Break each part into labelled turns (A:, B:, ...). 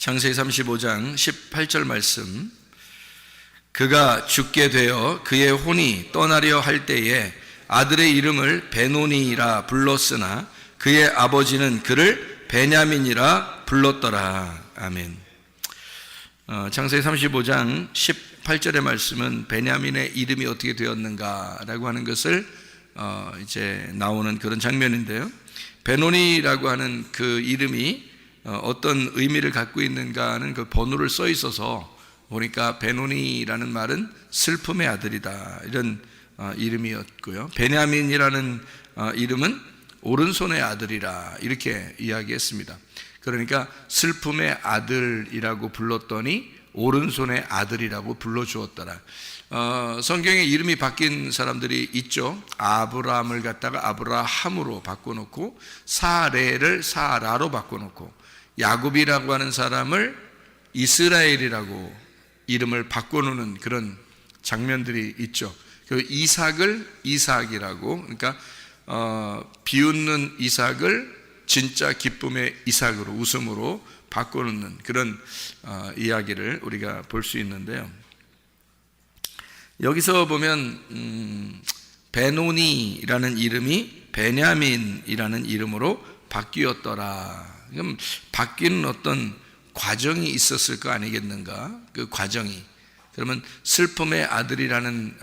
A: 창세기 35장 18절 말씀. 그가 죽게 되어 그의 혼이 떠나려 할 때에 아들의 이름을 베노니라 불렀으나 그의 아버지는 그를 베냐민이라 불렀더라. 아멘. 창세기 35장 18절의 말씀은 베냐민의 이름이 어떻게 되었는가라고 하는 것을 이제 나오는 그런 장면인데요. 베노니라고 하는 그 이름이 어떤 의미를 갖고 있는가는 그 번호를 써 있어서 보니까 베노니라는 말은 슬픔의 아들이다, 이런 이름이었고요. 베냐민이라는 이름은 오른손의 아들이라, 이렇게 이야기했습니다. 그러니까 슬픔의 아들이라고 불렀더니 오른손의 아들이라고 불러주었더라. 성경에 이름이 바뀐 사람들이 있죠. 아브라함을 갖다가 아브라함으로 바꿔놓고, 사레를 사라로 바꿔놓고, 야곱이라고 하는 사람을 이스라엘이라고 이름을 바꿔놓는 그런 장면들이 있죠. 그 이삭을 이삭이라고, 그러니까 비웃는 이삭을 진짜 기쁨의 이삭으로, 웃음으로 바꿔놓는 그런 이야기를 우리가 볼 수 있는데요. 여기서 보면 베노니라는 이름이 베냐민이라는 이름으로 바뀌었더라. 그럼 바뀌는 어떤 과정이 있었을 거 아니겠는가? 그 과정이, 그러면 슬픔의 아들이라는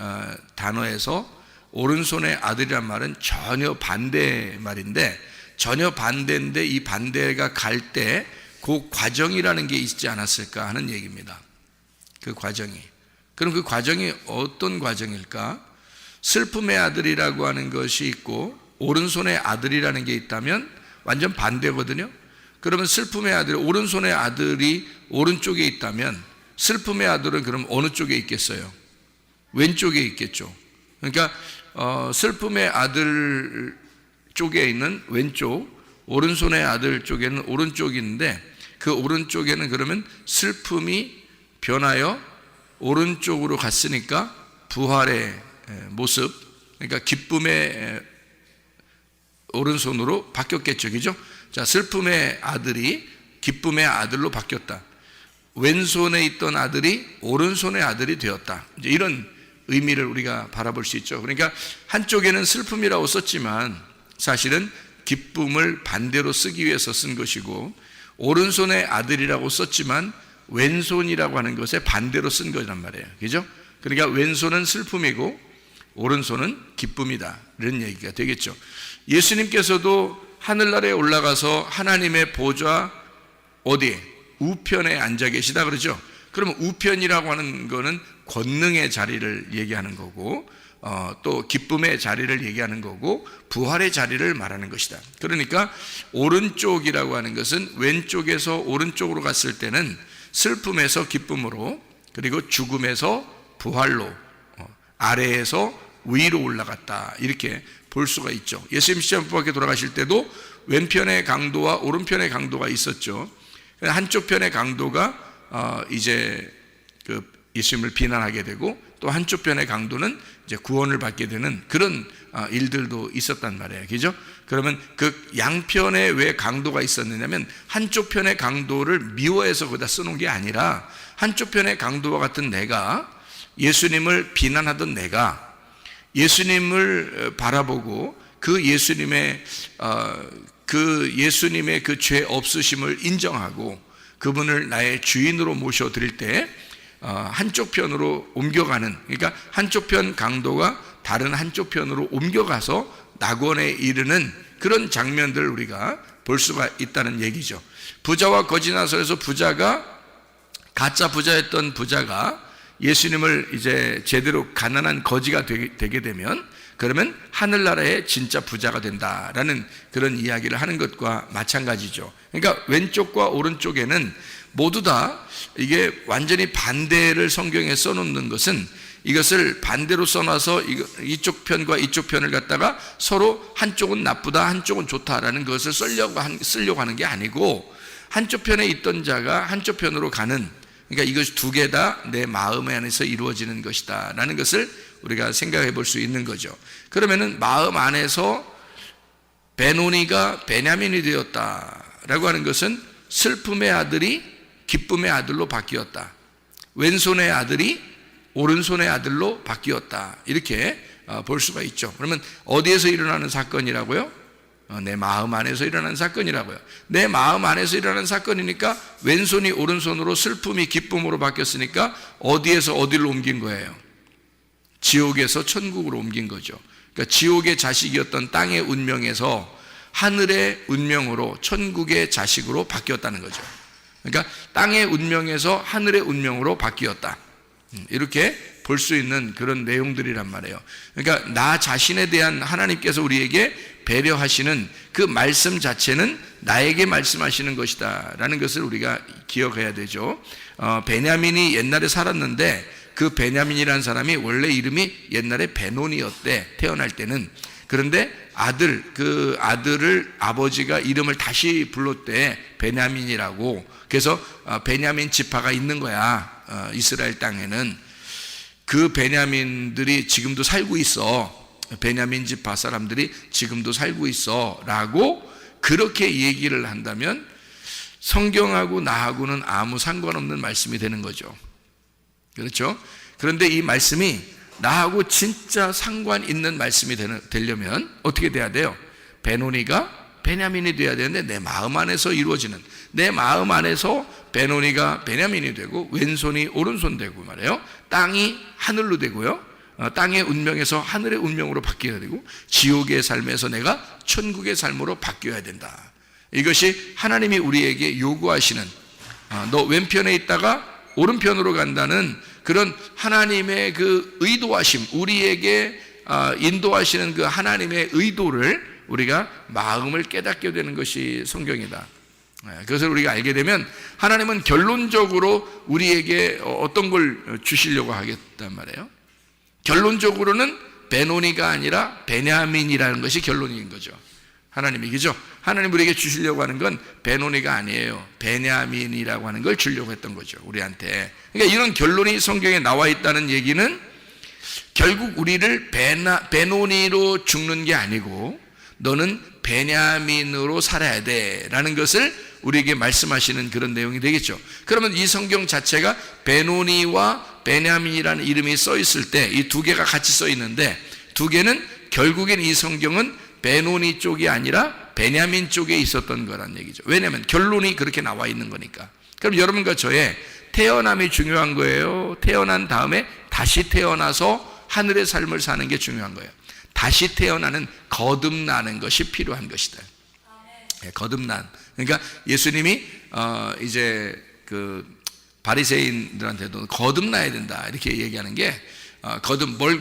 A: 단어에서 오른손의 아들이란 말은 전혀 반대 말인데, 전혀 반대인데 이 반대가 갈 때 그 과정이라는 게 있지 않았을까 하는 얘기입니다. 그 과정이. 그럼 그 과정이 어떤 과정일까? 슬픔의 아들이라고 하는 것이 있고 오른손의 아들이라는 게 있다면 완전 반대거든요. 그러면 슬픔의 아들, 오른손의 아들이 오른쪽에 있다면 슬픔의 아들은 그럼 어느 쪽에 있겠어요? 왼쪽에 있겠죠. 그러니까 슬픔의 아들 쪽에 있는 왼쪽, 오른손의 아들 쪽에는 오른쪽이 있는데, 그 오른쪽에는 그러면 슬픔이 변하여 오른쪽으로 갔으니까 부활의 모습, 그러니까 기쁨의 오른손으로 바뀌었겠죠. 그죠? 자, 슬픔의 아들이 기쁨의 아들로 바뀌었다. 왼손에 있던 아들이 오른손의 아들이 되었다. 이제 이런 의미를 우리가 바라볼 수 있죠. 그러니까 한쪽에는 슬픔이라고 썼지만 사실은 기쁨을 반대로 쓰기 위해서 쓴 것이고, 오른손의 아들이라고 썼지만 왼손이라고 하는 것에 반대로 쓴 거란 말이에요. 그죠? 그러니까 왼손은 슬픔이고 오른손은 기쁨이다, 이런 얘기가 되겠죠. 예수님께서도 하늘나라에 올라가서 하나님의 보좌 어디에? 우편에 앉아 계시다 그러죠. 그러면 우편이라고 하는 거는 권능의 자리를 얘기하는 거고, 또 기쁨의 자리를 얘기하는 거고, 부활의 자리를 말하는 것이다. 그러니까 오른쪽이라고 하는 것은 왼쪽에서 오른쪽으로 갔을 때는 슬픔에서 기쁨으로, 그리고 죽음에서 부활로, 아래에서 위로 올라갔다, 이렇게 볼 수가 있죠. 예수님 십자가 밖에 돌아가실 때도 왼편의 강도와 오른편의 강도가 있었죠. 한쪽 편의 강도가 이제 그 예수님을 비난하게 되고, 또 한쪽 편의 강도는 이제 구원을 받게 되는 그런 일들도 있었단 말이에요. 그죠? 그러면 그 양편에 왜 강도가 있었느냐면, 한쪽 편의 강도를 미워해서 거기다 써놓은 게 아니라, 한쪽 편의 강도와 같은 내가, 예수님을 비난하던 내가 예수님을 바라보고 그 예수님의 그 죄 없으심을 인정하고 그분을 나의 주인으로 모셔드릴 때 한쪽 편으로 옮겨가는, 그러니까 한쪽 편 강도가 다른 한쪽 편으로 옮겨가서 낙원에 이르는 그런 장면들을 우리가 볼 수가 있다는 얘기죠. 부자와 거지나서에서 부자가, 가짜 부자였던 부자가 예수님을 이제 제대로 가난한 거지가 되게 되면, 그러면 하늘나라의 진짜 부자가 된다라는 그런 이야기를 하는 것과 마찬가지죠. 그러니까 왼쪽과 오른쪽에는 모두 다 이게 완전히 반대를 성경에 써놓는 것은, 이것을 반대로 써놔서 이쪽 편과 이쪽 편을 갖다가 서로 한쪽은 나쁘다, 한쪽은 좋다라는 것을 쓰려고 하는 게 아니고, 한쪽 편에 있던 자가 한쪽 편으로 가는, 그러니까 이것이 두 개 다 내 마음 안에서 이루어지는 것이다 라는 것을 우리가 생각해 볼 수 있는 거죠. 그러면은 마음 안에서 베노니가 베냐민이 되었다라고 하는 것은 슬픔의 아들이 기쁨의 아들로 바뀌었다. 왼손의 아들이 오른손의 아들로 바뀌었다. 이렇게 볼 수가 있죠. 그러면 어디에서 일어나는 사건이라고요? 내 마음 안에서 일어나는 사건이라고요. 내 마음 안에서 일어나는 사건이니까 왼손이 오른손으로, 슬픔이 기쁨으로 바뀌었으니까 어디에서 어디로 옮긴 거예요? 지옥에서 천국으로 옮긴 거죠. 그러니까 지옥의 자식이었던 땅의 운명에서 하늘의 운명으로, 천국의 자식으로 바뀌었다는 거죠. 그러니까 땅의 운명에서 하늘의 운명으로 바뀌었다. 이렇게 볼 수 있는 그런 내용들이란 말이에요. 그러니까 나 자신에 대한 하나님께서 우리에게 배려하시는 그 말씀 자체는 나에게 말씀하시는 것이다 라는 것을 우리가 기억해야 되죠. 베냐민이 옛날에 살았는데 그 베냐민이라는 사람이 원래 이름이 옛날에 베논이었대, 태어날 때는. 그런데 그 아들을 아버지가 이름을 다시 불렀대, 베냐민이라고. 그래서 베냐민 지파가 있는 거야, 이스라엘 땅에는. 그 베냐민들이 지금도 살고 있어, 베냐민 지파 사람들이 지금도 살고 있어 라고 그렇게 얘기를 한다면 성경하고 나하고는 아무 상관없는 말씀이 되는 거죠. 그렇죠? 그런데 이 말씀이 나하고 진짜 상관 있는 말씀이 되려면 어떻게 돼야 돼요? 베노니가 베냐민이 돼야 되는데 내 마음 안에서 이루어지는, 내 마음 안에서 베노니가 베냐민이 되고 왼손이 오른손 되고 말이에요. 땅이 하늘로 되고요, 땅의 운명에서 하늘의 운명으로 바뀌어야 되고, 지옥의 삶에서 내가 천국의 삶으로 바뀌어야 된다. 이것이 하나님이 우리에게 요구하시는, 너 왼편에 있다가 오른편으로 간다는 그런 하나님의 그 의도하심, 우리에게 인도하시는 그 하나님의 의도를 우리가 마음을 깨닫게 되는 것이 성경이다. 그것을 우리가 알게 되면 하나님은 결론적으로 우리에게 어떤 걸 주시려고 하겠단 말이에요. 결론적으로는 베노니가 아니라 베냐민이라는 것이 결론인 거죠. 하나님이, 그죠? 하나님 우리에게 주시려고 하는 건 베노니가 아니에요. 베냐민이라고 하는 걸 주려고 했던 거죠, 우리한테. 그러니까 이런 결론이 성경에 나와 있다는 얘기는 결국 우리를 베노니로 죽는 게 아니고 너는 베냐민으로 살아야 돼 라는 것을 우리에게 말씀하시는 그런 내용이 되겠죠. 그러면 이 성경 자체가 베노니와 베냐민이라는 이름이 써 있을 때 이 두 개가 같이 써 있는데, 두 개는 결국엔 이 성경은 베노니 쪽이 아니라 베냐민 쪽에 있었던 거란 얘기죠. 왜냐하면 결론이 그렇게 나와 있는 거니까. 그럼 여러분과 저의 태어남이 중요한 거예요? 태어난 다음에 다시 태어나서 하늘의 삶을 사는 게 중요한 거예요? 다시 태어나는, 거듭나는 것이 필요한 것이다. 네, 거듭난. 그러니까 예수님이 이제 그 바리새인들한테도 거듭나야 된다 이렇게 얘기하는 게,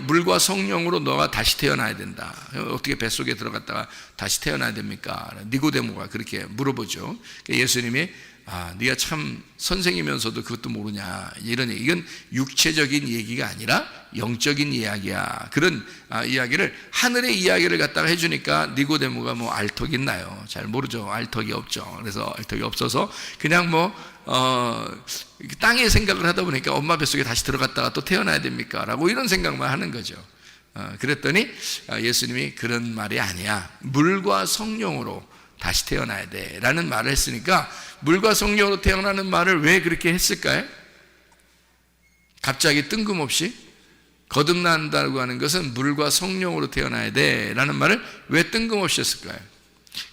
A: 물과 성령으로 너가 다시 태어나야 된다. 어떻게 뱃속에 들어갔다가 다시 태어나야 됩니까? 니고데모가 그렇게 물어보죠. 예수님이 네가 참 선생이면서도 그것도 모르냐, 이런 얘기. 이건 육체적인 얘기가 아니라 영적인 이야기야. 그런 이야기를, 하늘의 이야기를 갖다가 해주니까 니고데모가 뭐 알턱이 있나요? 잘 모르죠. 알턱이 없죠. 그래서 알턱이 없어서 그냥 땅의 생각을 하다 보니까 엄마 뱃속에 다시 들어갔다가 또 태어나야 됩니까? 라고 이런 생각만 하는 거죠. 그랬더니 예수님이 그런 말이 아니야, 물과 성령으로 다시 태어나야 돼 라는 말을 했으니까, 물과 성령으로 태어나는 말을 왜 그렇게 했을까요? 갑자기 뜬금없이 거듭난다고 하는 것은 물과 성령으로 태어나야 돼 라는 말을 왜 뜬금없이 했을까요?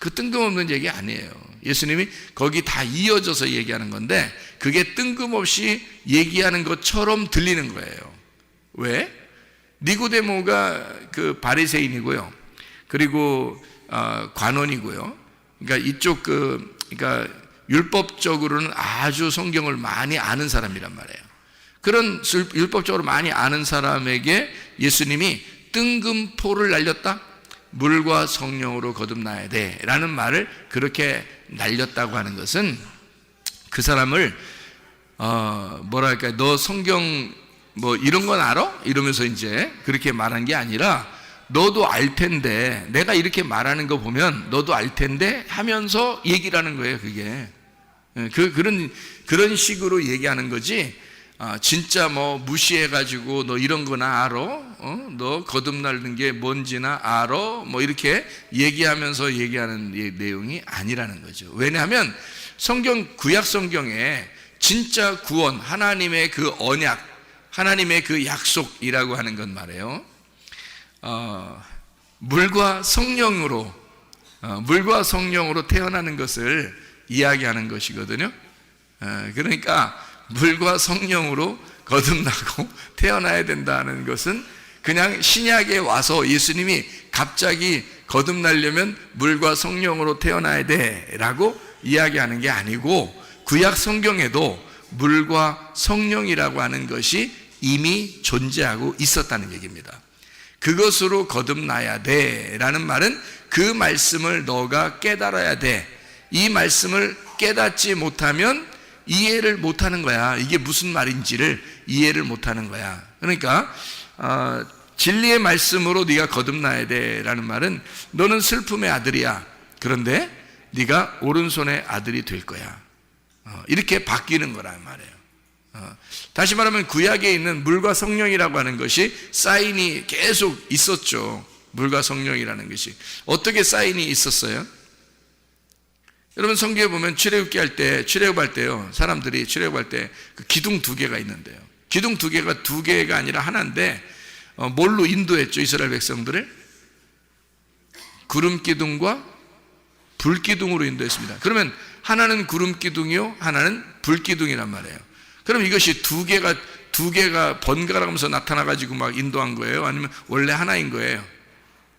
A: 그 뜬금없는 얘기 아니에요. 예수님이 거기 다 이어져서 얘기하는 건데 그게 뜬금없이 얘기하는 것처럼 들리는 거예요. 왜? 니고데모가 그 바리새인이고요, 그리고 관원이고요. 그러니까 이쪽 그러니까 율법적으로는 아주 성경을 많이 아는 사람이란 말이에요. 그런 율법적으로 많이 아는 사람에게 예수님이 뜬금포를 날렸다? 물과 성령으로 거듭나야 돼 라는 말을 그렇게 날렸다고 하는 것은 그 사람을 뭐랄까, 너 성경 뭐 이런 건 알아? 이러면서 이제 그렇게 말한 게 아니라, 너도 알 텐데, 내가 이렇게 말하는 거 보면 너도 알 텐데 하면서 얘기를 하는 거예요. 그게 그런 식으로 얘기하는 거지, 진짜 뭐 무시해가지고 너 이런 거나 알아? 너 거듭나는 게 뭔지나 알아? 뭐 이렇게 얘기하면서 얘기하는 내용이 아니라는 거죠. 왜냐하면 구약 성경에 진짜 구원, 하나님의 그 언약, 하나님의 그 약속이라고 하는 건 말이에요. 물과 성령으로 태어나는 것을 이야기하는 것이거든요. 그러니까 물과 성령으로 거듭나고 태어나야 된다는 것은 그냥 신약에 와서 예수님이 갑자기 거듭나려면 물과 성령으로 태어나야 돼라고 이야기하는 게 아니고, 구약 성경에도 물과 성령이라고 하는 것이 이미 존재하고 있었다는 얘기입니다. 그것으로 거듭나야 돼라는 말은 그 말씀을 너가 깨달아야 돼. 이 말씀을 깨닫지 못하면 이해를 못하는 거야. 이게 무슨 말인지를 이해를 못하는 거야. 그러니까 진리의 말씀으로 네가 거듭나야 돼라는 말은 너는 슬픔의 아들이야. 그런데 네가 오른손의 아들이 될 거야. 이렇게 바뀌는 거란 말이에요. 다시 말하면 구약에 있는 물과 성령이라고 하는 것이 사인이 계속 있었죠. 물과 성령이라는 것이 어떻게 사인이 있었어요? 여러분 성경에 보면 출애굽할 때요, 사람들이 출애굽할 때 그 기둥 2개가 있는데요. 기둥 2개가 아니라 하나인데 뭘로 인도했죠? 이스라엘 백성들을 구름 기둥과 불 기둥으로 인도했습니다. 그러면 하나는 구름 기둥이요, 하나는 불 기둥이란 말이에요. 그럼 이것이 두 개가 번갈아가면서 나타나가지고 막 인도한 거예요? 아니면 원래 하나인 거예요?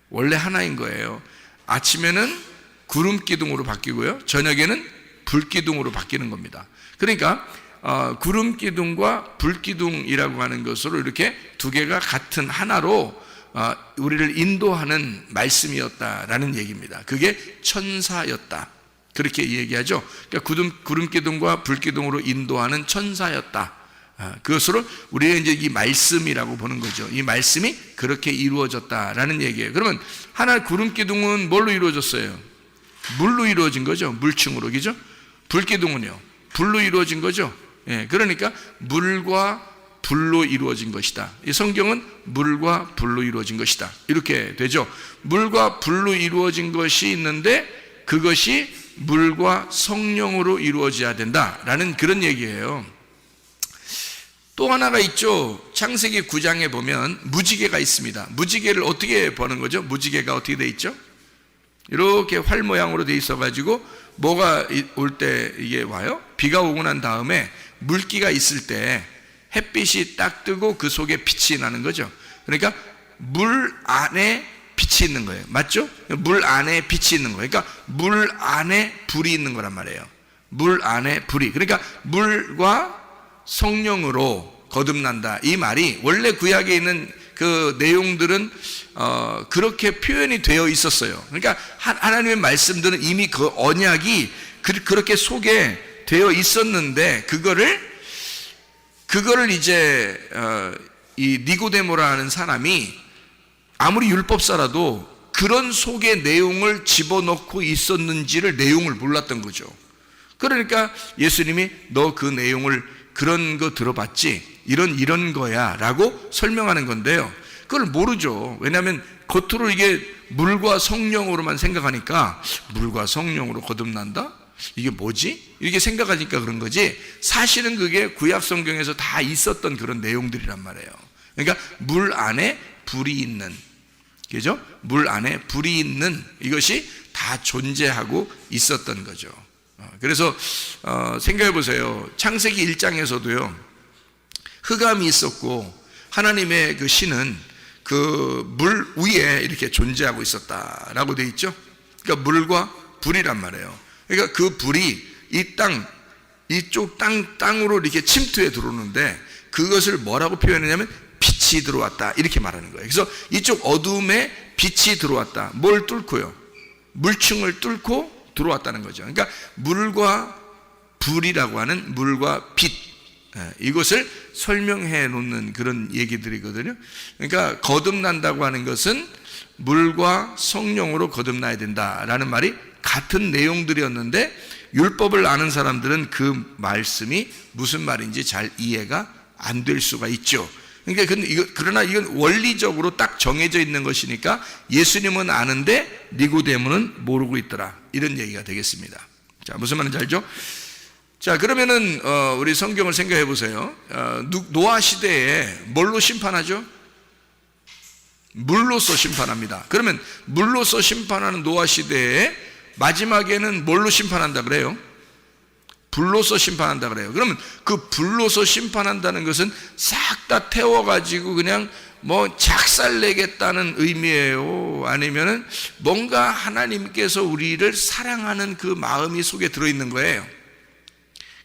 A: 원래 하나인 거예요. 아침에는 구름 기둥으로 바뀌고요, 저녁에는 불 기둥으로 바뀌는 겁니다. 그러니까 구름 기둥과 불 기둥이라고 하는 것으로 이렇게 2개가 같은 하나로 우리를 인도하는 말씀이었다라는 얘기입니다. 그게 천사였다, 그렇게 얘기하죠. 그러니까 구름 기둥과 불 기둥으로 인도하는 천사였다. 그것으로 우리가 이제 이 말씀이라고 보는 거죠. 이 말씀이 그렇게 이루어졌다라는 얘기예요. 그러면 하나 구름 기둥은 뭘로 이루어졌어요? 물로 이루어진 거죠. 물층으로, 그죠? 불 기둥은요, 불로 이루어진 거죠. 예, 그러니까 물과 불로 이루어진 것이다. 이 성경은 물과 불로 이루어진 것이다, 이렇게 되죠. 물과 불로 이루어진 것이 있는데 그것이 물과 성령으로 이루어져야 된다라는 그런 얘기예요. 또 하나가 있죠. 창세기 9장에 보면 무지개가 있습니다. 무지개를 어떻게 보는 거죠? 무지개가 어떻게 돼 있죠? 이렇게 활 모양으로 돼 있어가지고 뭐가 올 때 이게 와요? 비가 오고 난 다음에 물기가 있을 때 햇빛이 딱 뜨고 그 속에 빛이 나는 거죠. 그러니까 물 안에 빛이 있는 거예요. 맞죠? 물 안에 빛이 있는 거예요. 그러니까 물 안에 불이 있는 거란 말이에요. 물 안에 불이. 그러니까 물과 성령으로 거듭난다, 이 말이 원래 구약에 있는 그 내용들은 그렇게 표현이 되어 있었어요. 그러니까 하나님의 말씀들은 이미 그 언약이 그렇게 속에 되어 있었는데 그거를 이제 이 니고데모라는 사람이 아무리 율법사라도 그런 속의 내용을 집어넣고 있었는지를 내용을 몰랐던 거죠. 그러니까 예수님이 너 그 내용을 그런 거 들어봤지? 이런 거야 라고 설명하는 건데요, 그걸 모르죠. 왜냐하면 겉으로 이게 물과 성령으로만 생각하니까 물과 성령으로 거듭난다? 이게 뭐지? 이렇게 생각하니까 그런 거지, 사실은 그게 구약 성경에서 다 있었던 그런 내용들이란 말이에요. 그러니까 물 안에 불이 있는, 그죠? 물 안에 불이 있는 이것이 다 존재하고 있었던 거죠. 그래서 생각해 보세요. 창세기 1장에서도요 흑암이 있었고 하나님의 그 신은 그 물 위에 이렇게 존재하고 있었다라고 돼 있죠. 그러니까 물과 불이란 말이에요. 그러니까 그 불이 이쪽 땅으로 이렇게 침투해 들어오는데 그것을 뭐라고 표현했냐면 빛이 들어왔다, 이렇게 말하는 거예요. 그래서 이쪽 어둠에 빛이 들어왔다. 뭘 뚫고요? 물층을 뚫고 들어왔다는 거죠. 그러니까 물과 불이라고 하는 물과 빛, 이것을 설명해 놓는 그런 얘기들이거든요. 그러니까 거듭난다고 하는 것은 물과 성령으로 거듭나야 된다라는 말이 같은 내용들이었는데 율법을 아는 사람들은 그 말씀이 무슨 말인지 잘 이해가 안 될 수가 있죠. 그러니까 그러나 이건 원리적으로 딱 정해져 있는 것이니까 예수님은 아는데 니고데모는 모르고 있더라, 이런 얘기가 되겠습니다. 자, 무슨 말인지 알죠? 자, 그러면은 우리 성경을 생각해 보세요. 노아 시대에 뭘로 심판하죠? 물로서 심판합니다. 그러면 물로서 심판하는 노아 시대에 마지막에는 뭘로 심판한다 그래요? 불로서 심판한다 그래요. 그러면 그 불로서 심판한다는 것은 싹 다 태워가지고 그냥 뭐 작살내겠다는 의미예요? 아니면은 뭔가 하나님께서 우리를 사랑하는 그 마음이 속에 들어있는 거예요?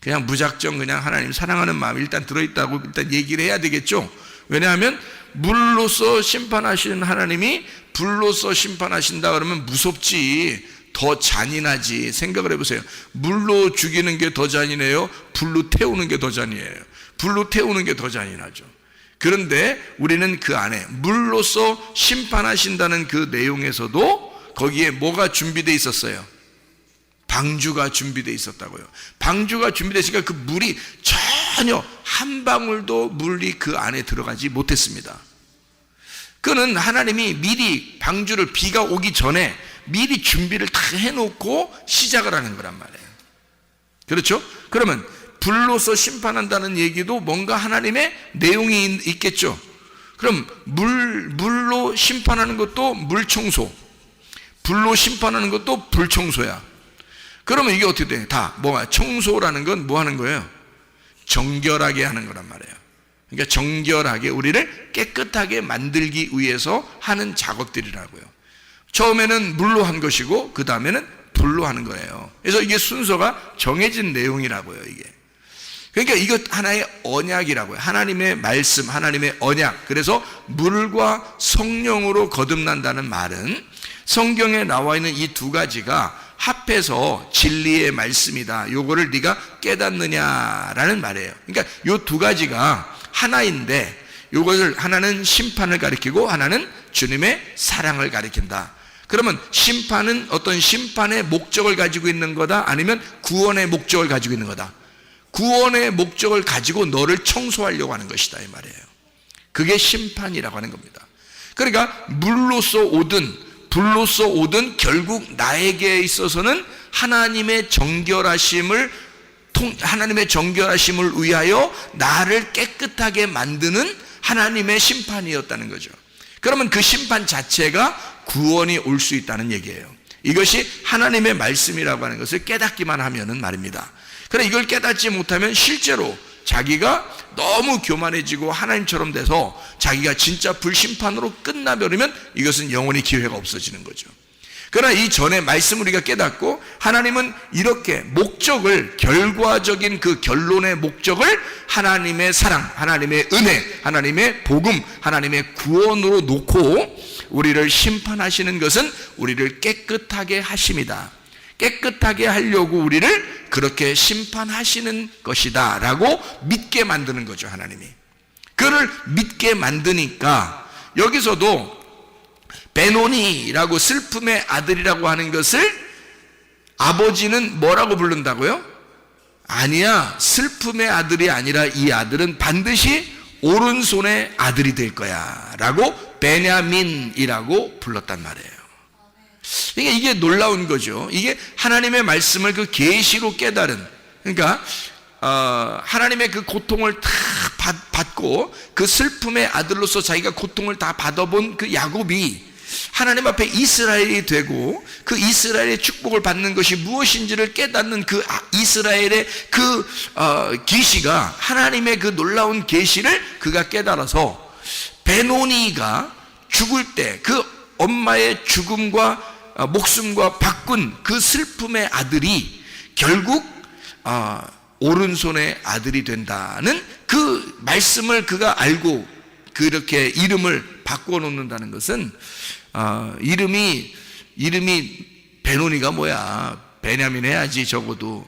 A: 그냥 무작정 그냥 하나님 사랑하는 마음이 일단 들어있다고 일단 얘기를 해야 되겠죠? 왜냐하면 물로서 심판하시는 하나님이 불로서 심판하신다 그러면 무섭지, 더 잔인하지. 생각을 해보세요. 물로 죽이는 게 더 잔인해요? 불로 태우는 게 더 잔인해요? 불로 태우는 게 더 잔인하죠. 그런데 우리는 그 안에 물로서 심판하신다는 그 내용에서도 거기에 뭐가 준비되어 있었어요? 방주가 준비되어 있었다고요. 방주가 준비되어 있으니까 그 물이 전혀 한 방울도 물이 그 안에 들어가지 못했습니다. 그는 하나님이 미리 방주를 비가 오기 전에 미리 준비를 다 해놓고 시작을 하는 거란 말이에요. 그렇죠? 그러면 불로서 심판한다는 얘기도 뭔가 하나님의 내용이 있겠죠. 그럼 물로 심판하는 것도 물청소, 불로 심판하는 것도 불청소야. 그러면 이게 어떻게 돼? 다 뭐가 청소라는 건 뭐 하는 거예요? 정결하게 하는 거란 말이에요. 그러니까 정결하게 우리를 깨끗하게 만들기 위해서 하는 작업들이라고요. 처음에는 물로 한 것이고 그 다음에는 불로 하는 거예요. 그래서 이게 순서가 정해진 내용이라고요. 이게 그러니까 이것 하나의 언약이라고요. 하나님의 말씀, 하나님의 언약. 그래서 물과 성령으로 거듭난다는 말은 성경에 나와 있는 이 두 가지가 합해서 진리의 말씀이다. 요거를 네가 깨닫느냐라는 말이에요. 그러니까 요 두 가지가 하나인데 요것을 하나는 심판을 가리키고 하나는 주님의 사랑을 가리킨다. 그러면 심판은 어떤 심판의 목적을 가지고 있는 거다? 아니면 구원의 목적을 가지고 있는 거다? 구원의 목적을 가지고 너를 청소하려고 하는 것이다 이 말이에요. 그게 심판이라고 하는 겁니다. 그러니까 물로서 오든 불로서 오든 결국 나에게 있어서는 하나님의 정결하심을 위하여 나를 깨끗하게 만드는 하나님의 심판이었다는 거죠. 그러면 그 심판 자체가 구원이 올 수 있다는 얘기예요. 이것이 하나님의 말씀이라고 하는 것을 깨닫기만 하면은 말입니다. 그래 이걸 깨닫지 못하면 실제로 자기가 너무 교만해지고 하나님처럼 돼서 자기가 진짜 불심판으로 끝나버리면 이것은 영원히 기회가 없어지는 거죠. 그러나 이 전에 말씀을 우리가 깨닫고 하나님은 이렇게 목적을, 결과적인 그 결론의 목적을 하나님의 사랑, 하나님의 은혜, 하나님의 복음, 하나님의 구원으로 놓고 우리를 심판하시는 것은 우리를 깨끗하게 하심이다. 깨끗하게 하려고 우리를 그렇게 심판하시는 것이다 라고 믿게 만드는 거죠. 하나님이 그를 믿게 만드니까 여기서도 베노니라고 슬픔의 아들이라고 하는 것을 아버지는 뭐라고 부른다고요? 아니야, 슬픔의 아들이 아니라 이 아들은 반드시 오른손의 아들이 될 거야 라고 베냐민이라고 불렀단 말이에요. 그러니까 이게 놀라운 거죠. 이게 하나님의 말씀을 그 계시로 깨달은, 그러니까 하나님의 그 고통을 다 받고 그 슬픔의 아들로서 자기가 고통을 다 받아본 그 야곱이 하나님 앞에 이스라엘이 되고 그 이스라엘의 축복을 받는 것이 무엇인지를 깨닫는 그 이스라엘의 그 계시가, 하나님의 그 놀라운 계시를 그가 깨달아서 베노니가 죽을 때 그 엄마의 죽음과 목숨과 바꾼 그 슬픔의 아들이 결국 오른손의 아들이 된다는 그 말씀을 그가 알고 그렇게 이름을 바꿔놓는다는 것은 이름이 베노니가 뭐야, 베냐민 해야지. 적어도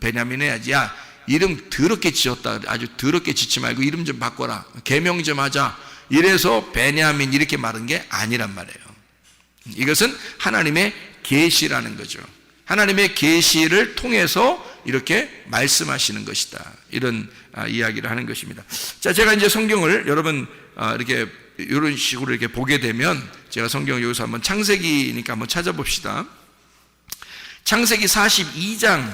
A: 베냐민 해야지. 야, 이름 더럽게 지었다, 아주 더럽게 짓지 말고 이름 좀 바꿔라, 개명 좀 하자, 이래서 베냐민 이렇게 말한 게 아니란 말이에요. 이것은 하나님의 계시라는 거죠. 하나님의 계시를 통해서 이렇게 말씀하시는 것이다, 이런 이야기를 하는 것입니다. 자, 제가 이제 성경을 여러분 이렇게 이런 식으로 이렇게 보게 되면 제가 성경을 여기서 한번 창세기니까 한번 찾아봅시다. 창세기 42장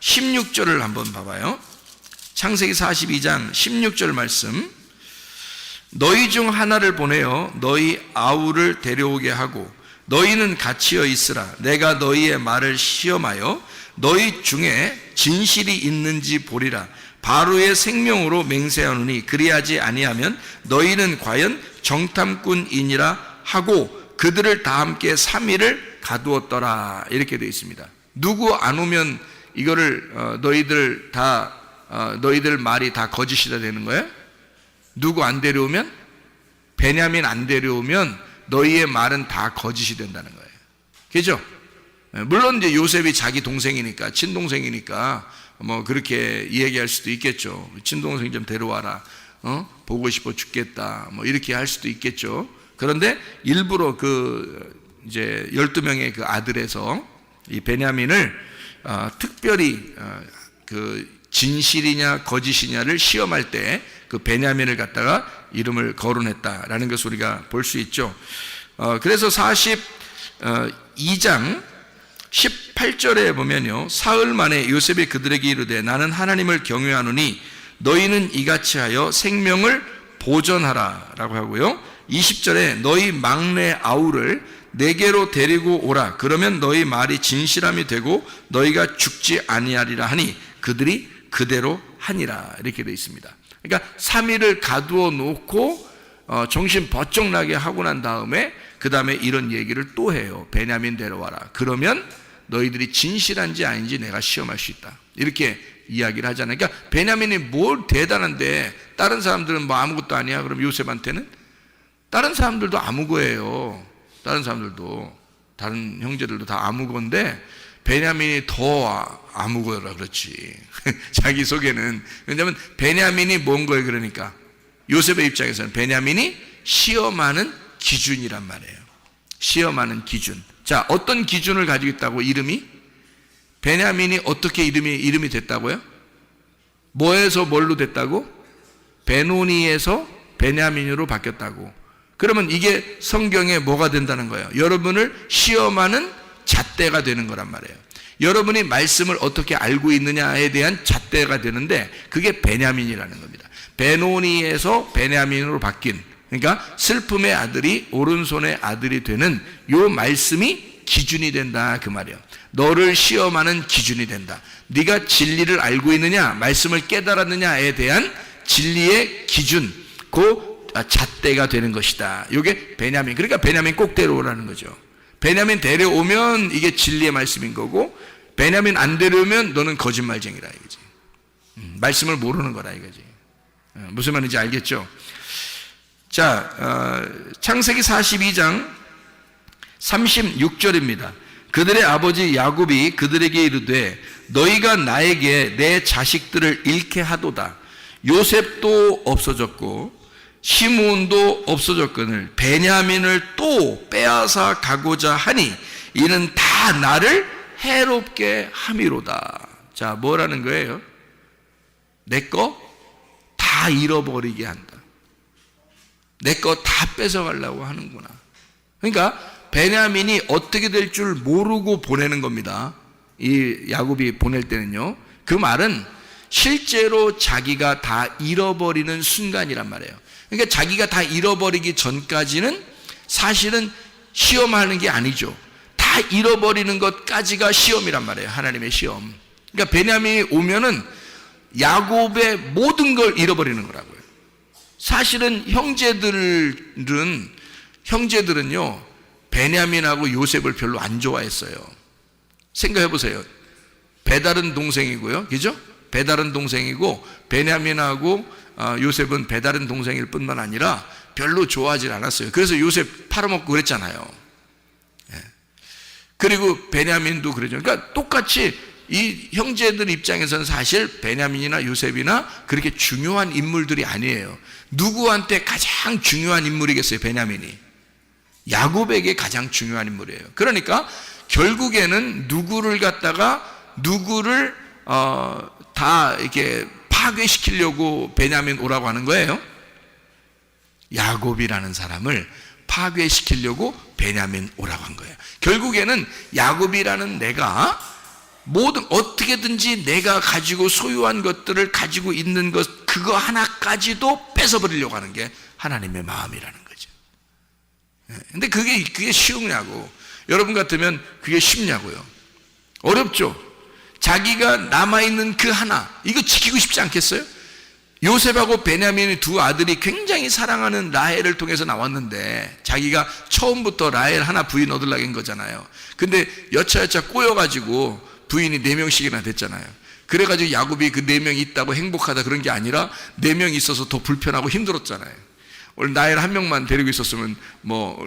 A: 16절을 한번 봐봐요. 창세기 42장 16절 말씀. 너희 중 하나를 보내어 너희 아우를 데려오게 하고 너희는 갇히어 있으라. 내가 너희의 말을 시험하여 너희 중에 진실이 있는지 보리라. 바로의 생명으로 맹세하노니 그리하지 아니하면 너희는 과연 정탐꾼이니라 하고 그들을 다 함께 3일을 가두었더라. 이렇게 되어 있습니다. 누구 안 오면 이거를 너희들 말이 다 거짓이다 되는 거예요? 누구 안 데려오면? 베냐민 안 데려오면 너희의 말은 다 거짓이 된다는 거예요. 그죠? 물론 이제 요셉이 자기 동생이니까, 친동생이니까 뭐 그렇게 얘기할 수도 있겠죠. 친동생 좀 데려와라. 보고 싶어 죽겠다. 뭐 이렇게 할 수도 있겠죠. 그런데 일부러 이제 12명의 그 아들에서 이 베냐민을 특별히 진실이냐 거짓이냐를 시험할 때 그 베냐민을 갖다가 이름을 거론했다라는 것을 우리가 볼 수 있죠. 그래서 42장 18절에 보면요, 사흘 만에 요셉이 그들에게 이르되 나는 하나님을 경외하노니 너희는 이같이 하여 생명을 보존하라 라고 하고요, 20절에 너희 막내 아우를 내게로 데리고 오라. 그러면 너희 말이 진실함이 되고 너희가 죽지 아니하리라 하니 그들이 그대로 하니라. 이렇게 되어 있습니다. 그러니까 3일을 가두어 놓고 정신 버쩍 나게 하고 난 다음에 그 다음에 이런 얘기를 또 해요. 베냐민 데려와라. 그러면 너희들이 진실한지 아닌지 내가 시험할 수 있다. 이렇게 이야기를 하잖아요. 그러니까 베냐민이 뭘 대단한데 다른 사람들은 뭐 아무것도 아니야. 그럼 요셉한테는 다른 사람들도 아무거예요. 다른 사람들도, 다른 형제들도 다 아무건데 베냐민이 더 아무거라 그렇지. 자기 속에는. 왜냐하면 베냐민이 뭔 거예요? 그러니까 요셉의 입장에서는 베냐민이 시험하는 기준이란 말이에요. 시험하는 기준. 자, 어떤 기준을 가지고 있다고? 이름이? 베냐민이 어떻게 이름이 됐다고요? 뭐에서 뭘로 됐다고? 베노니에서 베냐민으로 바뀌었다고. 그러면 이게 성경에 뭐가 된다는 거예요? 여러분을 시험하는 잣대가 되는 거란 말이에요. 여러분이 말씀을 어떻게 알고 있느냐에 대한 잣대가 되는데 그게 베냐민이라는 겁니다. 베노니에서 베냐민으로 바뀐, 그러니까 슬픔의 아들이 오른손의 아들이 되는 요 말씀이 기준이 된다 그 말이에요. 너를 시험하는 기준이 된다. 네가 진리를 알고 있느냐, 말씀을 깨달았느냐에 대한 진리의 기준, 그 잣대가 되는 것이다. 이게 베냐민. 그러니까 베냐민 꼭 데려오라는 거죠. 베냐민 데려오면 이게 진리의 말씀인 거고, 베냐민 안 데려오면 너는 거짓말쟁이라 이거지. 말씀을 모르는 거라 이거지. 무슨 말인지 알겠죠? 자, 창세기 42장 36절입니다. 그들의 아버지 야곱이 그들에게 이르되 너희가 나에게 내 자식들을 잃게 하도다. 요셉도 없어졌고 시므온도 없어졌거늘 베냐민을 또 빼앗아 가고자 하니 이는 다 나를 해롭게 함이로다. 자, 뭐라는 거예요? 내 거 다 잃어버리게 한다. 내 거 다 뺏어가려고 하는구나. 그러니까 베냐민이 어떻게 될 줄 모르고 보내는 겁니다. 이 야곱이 보낼 때는요, 그 말은 실제로 자기가 다 잃어버리는 순간이란 말이에요. 그러니까 자기가 다 잃어버리기 전까지는 사실은 시험하는 게 아니죠. 다 잃어버리는 것까지가 시험이란 말이에요. 하나님의 시험. 그러니까 베냐민이 오면은 야곱의 모든 걸 잃어버리는 거라고요. 사실은 형제들은요 베냐민하고 요셉을 별로 안 좋아했어요. 생각해 보세요. 배다른 동생이고요, 그죠? 배다른 동생이고 베냐민하고 요셉은 배다른 동생일 뿐만 아니라 별로 좋아하지 않았어요. 그래서 요셉 팔아먹고 그랬잖아요. 그리고 베냐민도 그러죠. 그러니까 똑같이 이 형제들 입장에서는 사실 베냐민이나 요셉이나 그렇게 중요한 인물들이 아니에요. 누구한테 가장 중요한 인물이겠어요? 베냐민이 야곱에게 가장 중요한 인물이에요. 그러니까 결국에는 누구를 다 이렇게 파괴시키려고 베냐민 오라고 하는 거예요. 야곱이라는 사람을 파괴시키려고 베냐민 오라고 한 거예요. 결국에는 야곱이라는 내가 모든 어떻게든지 내가 가지고 소유한 것들을 가지고 있는 것 그거 하나까지도 뺏어버리려고 하는 게 하나님의 마음이라는 거죠. 근데 그게 쉬우냐고. 여러분 같으면 그게 쉽냐고요. 어렵죠. 자기가 남아있는 그 하나 이거 지키고 싶지 않겠어요? 요셉하고 베냐민의 두 아들이 굉장히 사랑하는 라헬을 통해서 나왔는데 자기가 처음부터 라헬 하나 부인 얻으려고 한 거잖아요. 근데 여차여차 꼬여가지고 부인이 4명씩이나 됐잖아요. 그래가지고 야곱이 그 4명이 있다고 행복하다 그런 게 아니라 4명이 있어서 더 불편하고 힘들었잖아요. 오늘 라헬 한 명만 데리고 있었으면 뭐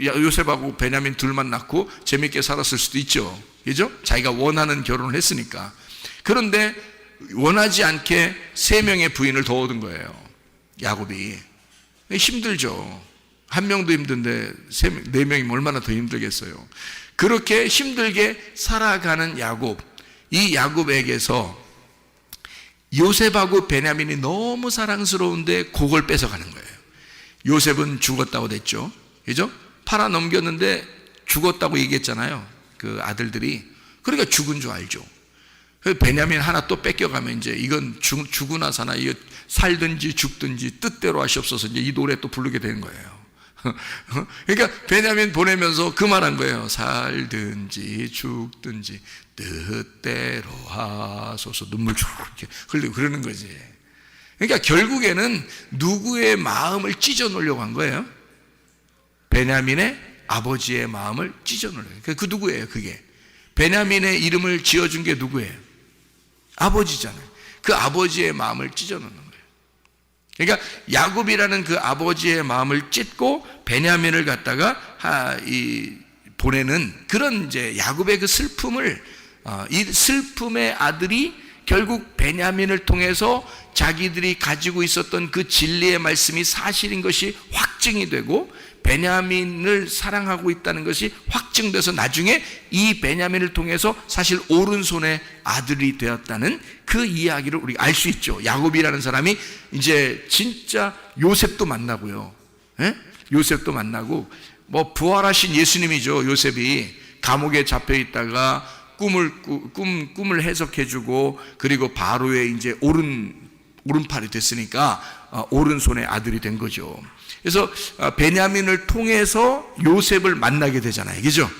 A: 요셉하고 베냐민 둘만 낳고 재밌게 살았을 수도 있죠. 그죠? 자기가 원하는 결혼을 했으니까. 그런데 원하지 않게 3명의 부인을 더 얻은 거예요. 야곱이. 힘들죠. 한 명도 힘든데 4명이면 얼마나 더 힘들겠어요. 그렇게 힘들게 살아가는 야곱, 이 야곱에게서 요셉하고 베냐민이 너무 사랑스러운데 그걸 뺏어가는 거예요. 요셉은 죽었다고 됐죠. 그죠? 팔아 넘겼는데 죽었다고 얘기했잖아요. 그 아들들이. 그러니까 죽은 줄 알죠. 베냐민 하나 또 뺏겨가면 이제 이건 죽으나 사나 이거 살든지 죽든지 뜻대로 하시옵소서 이제 이 노래 또 부르게 되는 거예요. 그러니까 베냐민 보내면서 그 말한 거예요. 살든지 죽든지 뜻대로 하소서. 눈물 이렇게 흘리고 그러는 거지. 그러니까 결국에는 누구의 마음을 찢어 놓으려고 한 거예요? 베냐민의 아버지의 마음을 찢어 놓으려고. 그 누구예요? 그게 베냐민의 이름을 지어준 게 누구예요? 아버지잖아요. 그 아버지의 마음을 찢어 놓는 거예요. 그러니까 야곱이라는 그 아버지의 마음을 찢고 베냐민을 갖다가 보내는 그런 이제 야곱의 그 슬픔을 이 슬픔의 아들이 결국 베냐민을 통해서 자기들이 가지고 있었던 그 진리의 말씀이 사실인 것이 확증이 되고 베냐민을 사랑하고 있다는 것이 확증돼서 나중에 이 베냐민을 통해서 사실 오른손의 아들이 되었다는 그 이야기를 우리가 알 수 있죠. 야곱이라는 사람이 이제 진짜 요셉도 만나고요. 요셉도 만나고 뭐 부활하신 예수님이죠. 요셉이 감옥에 잡혀 있다가 꿈을 해석해주고 그리고 바로의 이제 오른팔이 됐으니까 오른손의 아들이 된 거죠. 그래서 베냐민을 통해서 요셉을 만나게 되잖아요. 그죠?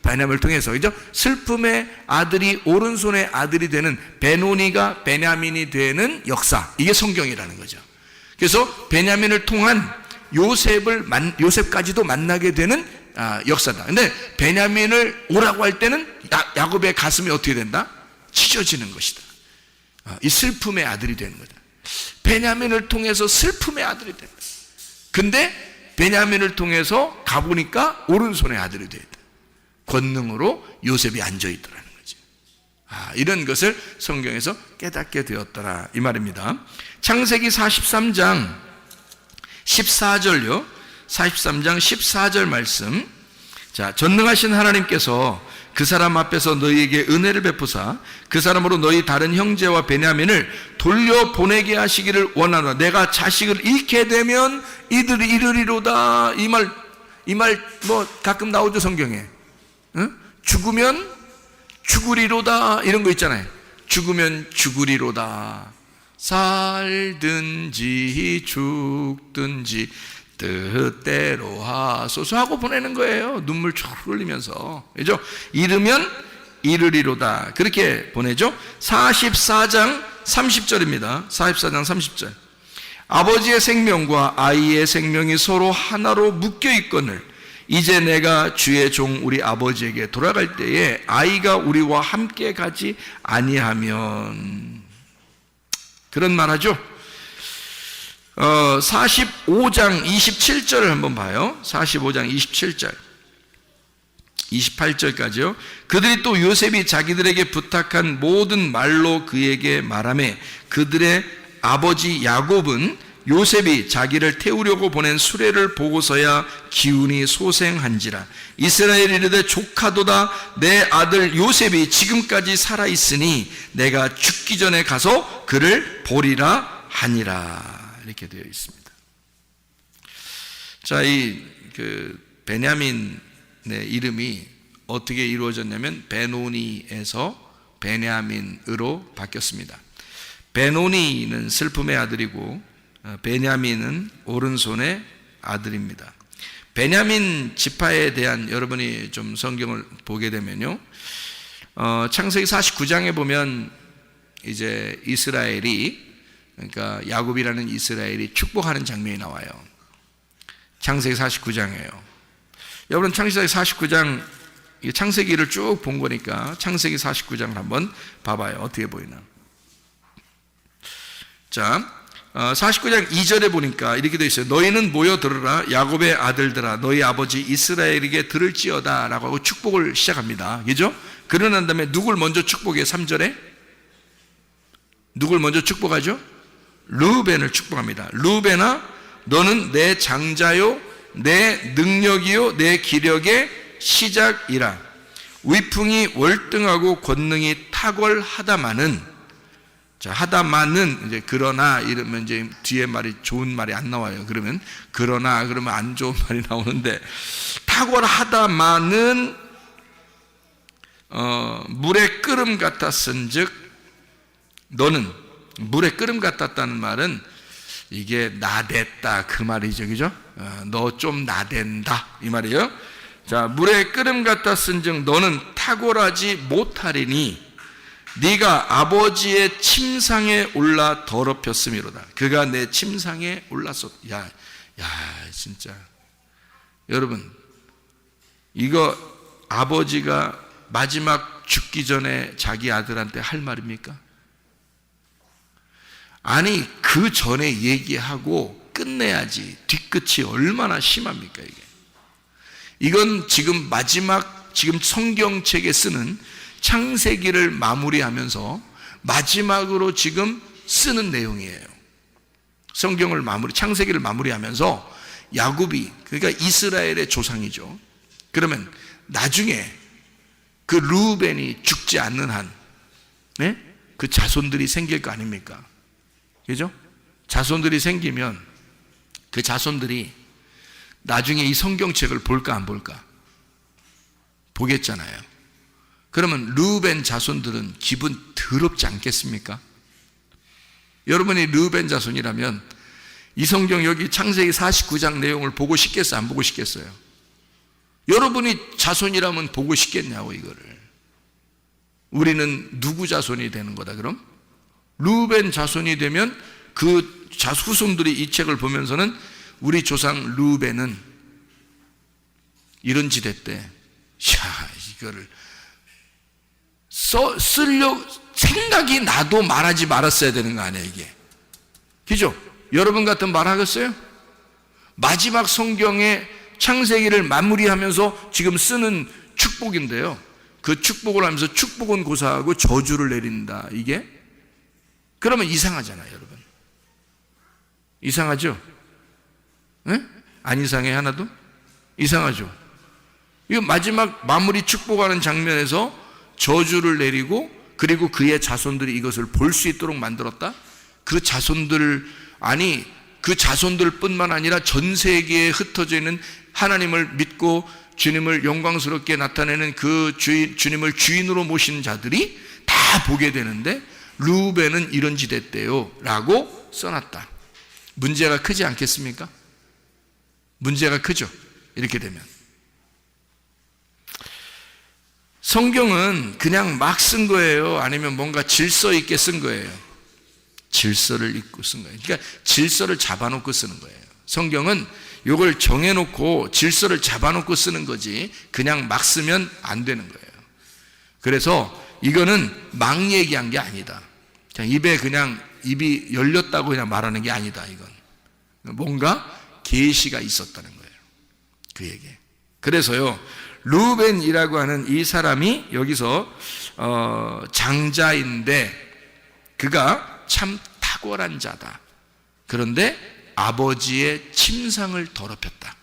A: 베냐민을 통해서. 그죠? 슬픔의 아들이 오른손의 아들이 되는 베노니가 베냐민이 되는 역사. 이게 성경이라는 거죠. 그래서 베냐민을 통한 요셉까지도 만나게 되는 역사다. 근데 베냐민을 오라고 할 때는 야곱의 가슴이 어떻게 된다? 찢어지는 것이다. 이 슬픔의 아들이 되는 거다. 베냐민을 통해서 슬픔의 아들이 된다. 근데 베냐민을 통해서 가보니까 오른손의 아들이 되었다. 권능으로 요셉이 앉아있더라는 거죠. 이런 것을 성경에서 깨닫게 되었더라 이 말입니다. 창세기 43장 14절요. 43장 14절 말씀. 자, 전능하신 하나님께서 그 사람 앞에서 너희에게 은혜를 베푸사 그 사람으로 너희 다른 형제와 베냐민을 돌려보내게 하시기를 원하노라. 내가 자식을 잃게 되면 이들이 이르리로다. 이 말 뭐 가끔 나오죠 성경에. 죽으면 죽으리로다 이런 거 있잖아요. 죽으면 죽으리로다. 살든지 죽든지 뜻대로 하소서 하고 보내는 거예요. 눈물 쭉 흘리면서. 그죠? 이르면 이르리로다. 그렇게 보내죠. 44장 30절입니다. 44장 30절. 아버지의 생명과 아이의 생명이 서로 하나로 묶여 있거늘 이제 내가 주의 종 우리 아버지에게 돌아갈 때에 아이가 우리와 함께 가지 아니하면. 그런 말하죠. 45장 27절을 한번 봐요. 45장 27절 28절까지요. 그들이 또 요셉이 자기들에게 부탁한 모든 말로 그에게 말하며 그들의 아버지 야곱은 요셉이 자기를 태우려고 보낸 수레를 보고서야 기운이 소생한지라. 이스라엘이 이르되 조카도다. 내 아들 요셉이 지금까지 살아있으니 내가 죽기 전에 가서 그를 보리라 하니라. 이렇게 되어 있습니다. 자, 베냐민의 이름이 어떻게 이루어졌냐면 베노니에서 베냐민으로 바뀌었습니다. 베노니는 슬픔의 아들이고 베냐민은 오른손의 아들입니다. 베냐민 지파에 대한 여러분이 좀 성경을 보게 되면요, 창세기 49장에 보면 이제 이스라엘이, 그러니까 야곱이라는 이스라엘이 축복하는 장면이 나와요. 창세기 49장이에요. 여러분, 창세기 49장, 창세기를 쭉 본 거니까 창세기 49장을 한번 봐봐요. 어떻게 보이나. 자, 49장 2절에 보니까 이렇게 되어 있어요. 너희는 모여들으라 야곱의 아들들아, 너희 아버지 이스라엘에게 들을지어다 라고 하고 축복을 시작합니다. 그죠? 그러고 난 다음에 누굴 먼저 축복해요? 3절에 누굴 먼저 축복하죠? 르우벤을 축복합니다. 르우벤아, 너는 내 장자요 내 능력이요 내 기력의 시작이라. 위풍이 월등하고 권능이 탁월하다마는, 자, 하다마는 이제 그러나 이러면 이제 뒤에 말이 좋은 말이 안 나와요. 그러면 그러나 그러면 안 좋은 말이 나오는데, 탁월하다마는 물의 끓음 같았은즉, 너는 물의 끓음 같았다는 말은 이게 나댔다 그 말이죠, 그죠? 너 좀 나댄다 이 말이에요. 자, 물의 끓음 같았은즉 너는 탁월하지 못하리니 네가 아버지의 침상에 올라 더럽혔음이로다. 그가 내 침상에 올랐었. 야, 진짜 여러분, 이거 아버지가 마지막 죽기 전에 자기 아들한테 할 말입니까? 아니, 그 전에 얘기하고 끝내야지. 뒤끝이 얼마나 심합니까 이게. 이건 지금 마지막, 지금 성경책에 쓰는 창세기를 마무리하면서 마지막으로 지금 쓰는 내용이에요. 성경을 창세기를 마무리하면서 야곱이, 그러니까 이스라엘의 조상이죠. 그러면 나중에 그 르우벤이 죽지 않는 한, 네? 그 자손들이 생길 거 아닙니까? 그죠? 자손들이 생기면 그 자손들이 나중에 이 성경책을 볼까 안 볼까? 보겠잖아요. 그러면 르우벤 자손들은 기분 더럽지 않겠습니까? 여러분이 르우벤 자손이라면 이 성경 여기 창세기 49장 내용을 보고 싶겠어요? 안 보고 싶겠어요? 여러분이 자손이라면 보고 싶겠냐고 이거를. 우리는 누구 자손이 되는 거다 그럼? 르우벤 자손이 되면 그 후손들이 이 책을 보면서는 우리 조상 르우벤은 이런 짓 했대. 이거를 쓰려고 생각이 나도 말하지 말았어야 되는 거 아니에요 이게. 그죠? 여러분 같은 말 하겠어요? 마지막 성경의 창세기를 마무리하면서 지금 쓰는 축복인데요, 그 축복을 하면서 축복은 고사하고 저주를 내린다. 이게 그러면 이상하잖아요 여러분. 이상하죠? 네? 안 이상해 하나도? 이상하죠? 이거 마지막 마무리 축복하는 장면에서 저주를 내리고, 그리고 그의 자손들이 이것을 볼 수 있도록 만들었다? 그 자손들, 아니 그 자손들 뿐만 아니라 전 세계에 흩어져 있는 하나님을 믿고 주님을 영광스럽게 나타내는 그 주님을 주인으로 모신 자들이 다 보게 되는데, 르우벤은 이런 짓 했대요 라고 써놨다. 문제가 크지 않겠습니까? 문제가 크죠 이렇게 되면. 성경은 그냥 막 쓴 거예요? 아니면 뭔가 질서 있게 쓴 거예요? 질서를 읽고 쓴 거예요. 그러니까 질서를 잡아놓고 쓰는 거예요. 성경은 이걸 정해놓고 질서를 잡아놓고 쓰는 거지 그냥 막 쓰면 안 되는 거예요. 그래서 이거는 막 얘기한 게 아니다. 그냥 입이 열렸다고 그냥 말하는 게 아니다. 이건 뭔가 계시가 있었다는 거예요, 그에게. 그래서요, 르우벤이라고 하는 이 사람이 여기서 장자인데 그가 참 탁월한 자다. 그런데 아버지의 침상을 더럽혔다.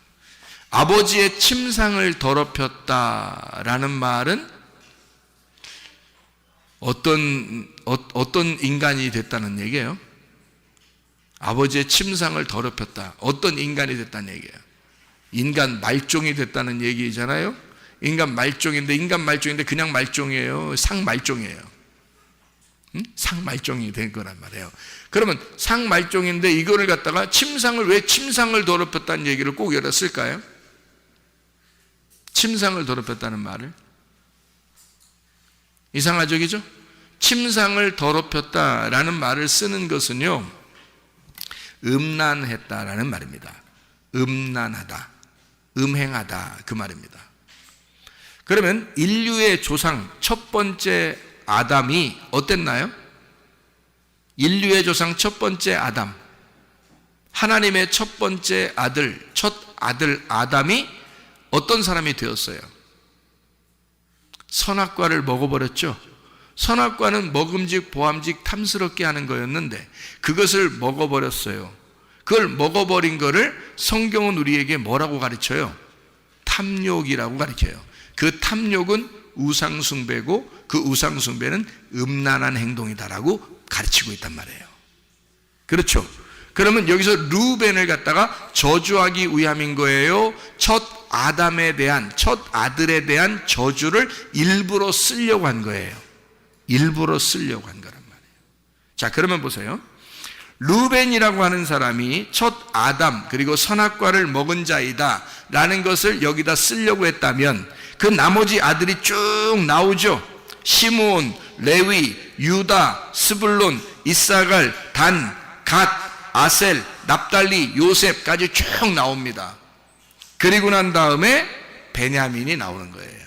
A: 아버지의 침상을 더럽혔다라는 말은 어떤 인간이 됐다는 얘기예요? 아버지의 침상을 더럽혔다. 어떤 인간이 됐다는 얘기예요? 인간 말종이 됐다는 얘기잖아요. 인간 말종인데 그냥 말종이에요? 상말종이에요? 상말종이 된 거란 말이에요. 그러면 상말종인데 이거를 갖다가 왜 침상을 더럽혔다는 얘기를 꼭 여기다 쓸까요? 침상을 더럽혔다는 말을. 이상하죠, 그죠? 침상을 더럽혔다라는 말을 쓰는 것은요, 음란했다라는 말입니다. 음란하다, 음행하다, 그 말입니다. 그러면 인류의 조상 첫 번째 아담이 어땠나요? 인류의 조상 첫 번째 아담, 하나님의 첫 번째 아들, 첫 아들 아담이 어떤 사람이 되었어요? 선악과를 먹어버렸죠. 선악과는 먹음직 보암직 탐스럽게 하는 거였는데 그것을 먹어버렸어요. 그걸 먹어버린 거를 성경은 우리에게 뭐라고 가르쳐요? 탐욕이라고 가르쳐요. 그 탐욕은 우상숭배고 그 우상숭배는 음란한 행동이다라고 가르치고 있단 말이에요. 그렇죠? 그러면 여기서 르우벤을 갖다가 저주하기 위함인 거예요? 첫 아담에 대한, 첫 아들에 대한 저주를 일부러 쓰려고 한 거예요. 일부러 쓰려고 한 거란 말이에요. 자, 그러면 보세요. 르우벤이라고 하는 사람이 첫 아담 그리고 선악과를 먹은 자이다 라는 것을 여기다 쓰려고 했다면 그 나머지 아들이 쭉 나오죠. 시므온, 레위, 유다, 스불론, 이사갈, 단, 갓, 아셀, 납달리, 요셉까지 쭉 나옵니다. 그리고 난 다음에 베냐민이 나오는 거예요.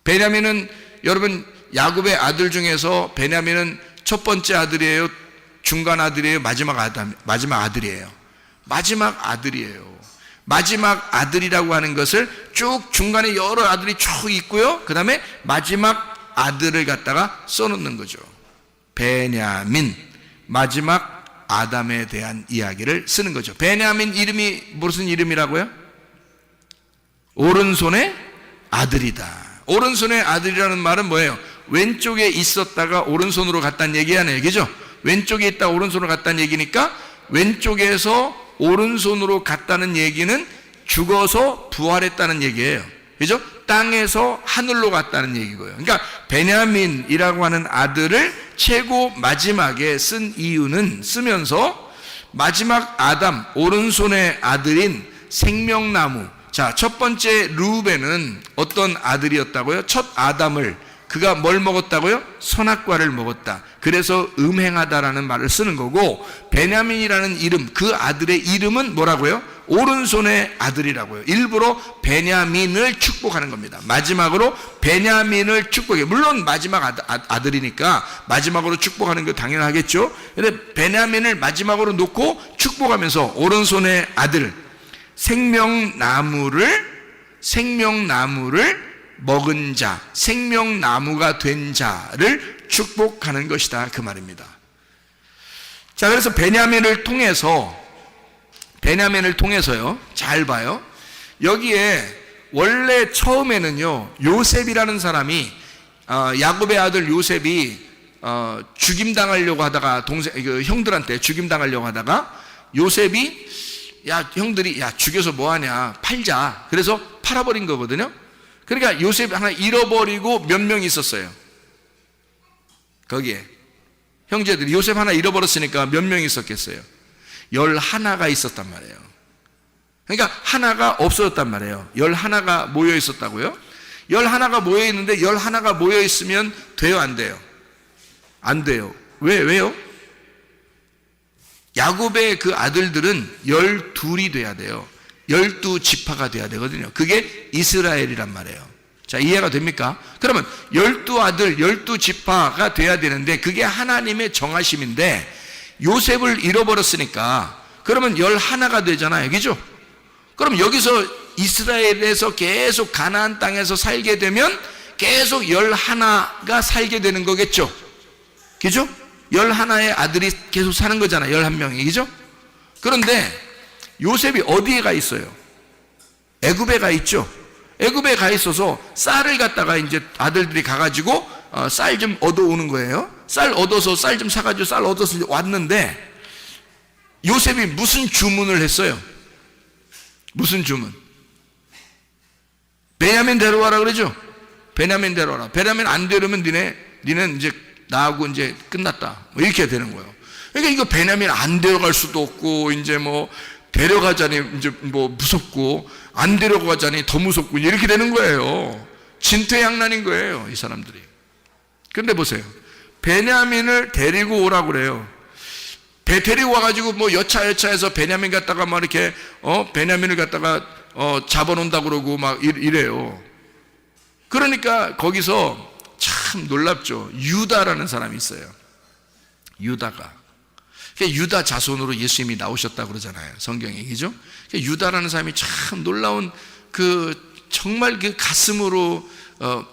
A: 베냐민은 여러분 야곱의 아들 중에서 베냐민은 첫 번째 아들이에요? 중간 아들이에요? 마지막 아들이에요? 마지막 아들이에요. 마지막 아들이라고 하는 것을 쭉 중간에 여러 아들이 쭉 있고요. 그 다음에 마지막 아들을 갖다가 써놓는 거죠. 베냐민, 마지막 아담에 대한 이야기를 쓰는 거죠. 베냐민 이름이 무슨 이름이라고요? 오른손의 아들이다. 오른손의 아들이라는 말은 뭐예요? 왼쪽에 있었다가 오른손으로 갔다는 얘기 아니에요, 그죠? 왼쪽에 있다 오른손으로 갔다는 얘기니까 왼쪽에서 오른손으로 갔다는 얘기는 죽어서 부활했다는 얘기예요, 그죠? 땅에서 하늘로 갔다는 얘기고요. 그러니까 베냐민이라고 하는 아들을 최고 마지막에 쓴 이유는, 쓰면서 마지막 아담, 오른손의 아들인 생명나무. 자, 첫 번째 르우벤은 어떤 아들이었다고요? 첫 아담을, 그가 뭘 먹었다고요? 선악과를 먹었다. 그래서 음행하다라는 말을 쓰는 거고, 베냐민이라는 이름, 그 아들의 이름은 뭐라고요? 오른손의 아들이라고요. 일부러 베냐민을 축복하는 겁니다. 마지막으로 베냐민을 축복해요. 물론 마지막 아들이니까 마지막으로 축복하는 거 당연하겠죠. 근데 베냐민을 마지막으로 놓고 축복하면서 오른손의 아들, 생명나무를 먹은 자, 생명나무가 된 자를 축복하는 것이다, 그 말입니다. 자, 그래서 베냐민을 통해서요, 잘 봐요. 여기에 원래 처음에는요, 요셉이라는 사람이, 야곱의 아들 요셉이 죽임당하려고 하다가, 형들한테 죽임당하려고 하다가, 요셉이 야, 형들이 죽여서 뭐하냐, 팔자. 그래서 팔아버린 거거든요. 그러니까 요셉이 하나 잃어버리고 몇 명이 있었어요. 거기에 형제들이 요셉 하나 잃어버렸으니까 몇 명이 있었겠어요? 11가 있었단 말이에요. 그러니까 하나가 없어졌단 말이에요. 11가 모여 있었다고요? 11가 모여 있는데 11가 모여 있으면 돼요, 안 돼요? 안 돼요. 왜요? 야곱의 그 아들들은 12이 돼야 돼요. 12지파가 돼야 되거든요. 그게 이스라엘이란 말이에요. 자, 이해가 됩니까? 그러면 12아들, 12지파가 돼야 되는데 그게 하나님의 정하심인데 요셉을 잃어버렸으니까 그러면 11가 되잖아요, 그죠? 그럼 여기서 이스라엘에서 계속 가나안 땅에서 살게 되면 계속 11가 살게 되는 거겠죠? 그죠? 11의 아들이 계속 사는 거잖아요, 11명이, 그죠? 그런데 요셉이 어디에 가 있어요? 애굽에 가 있죠. 애굽에 가 있어서 쌀을 갖다가 이제 아들들이 가가지고 쌀 좀 얻어오는 거예요. 쌀 얻어서 쌀 좀 사가지고 쌀 얻어서 왔는데 요셉이 무슨 주문을 했어요? 무슨 주문? 베냐민 데려와라 그러죠. 베냐민 데려와라. 베냐민 안 데려오면 니는 이제 나하고 이제 끝났다. 뭐 이렇게 되는 거예요. 그러니까 이거 베냐민 안 데려갈 수도 없고, 이제 뭐 데려가자니 이제 뭐 무섭고, 안 데려가자니 더 무섭고, 이렇게 되는 거예요. 진퇴양난인 거예요, 이 사람들이. 근데 보세요. 베냐민을 데리고 오라고 그래요. 배 데리고 와가지고 뭐 여차여차해서 베냐민 갖다가 막 이렇게, 베냐민을 갖다가, 잡아놓는다고 그러고 막 이래요. 그러니까 거기서 참 놀랍죠. 유다라는 사람이 있어요. 유다가. 유다 자손으로 예수님이 나오셨다고 그러잖아요. 성경에. 그죠? 유다라는 사람이 참 놀라운 정말 그 가슴으로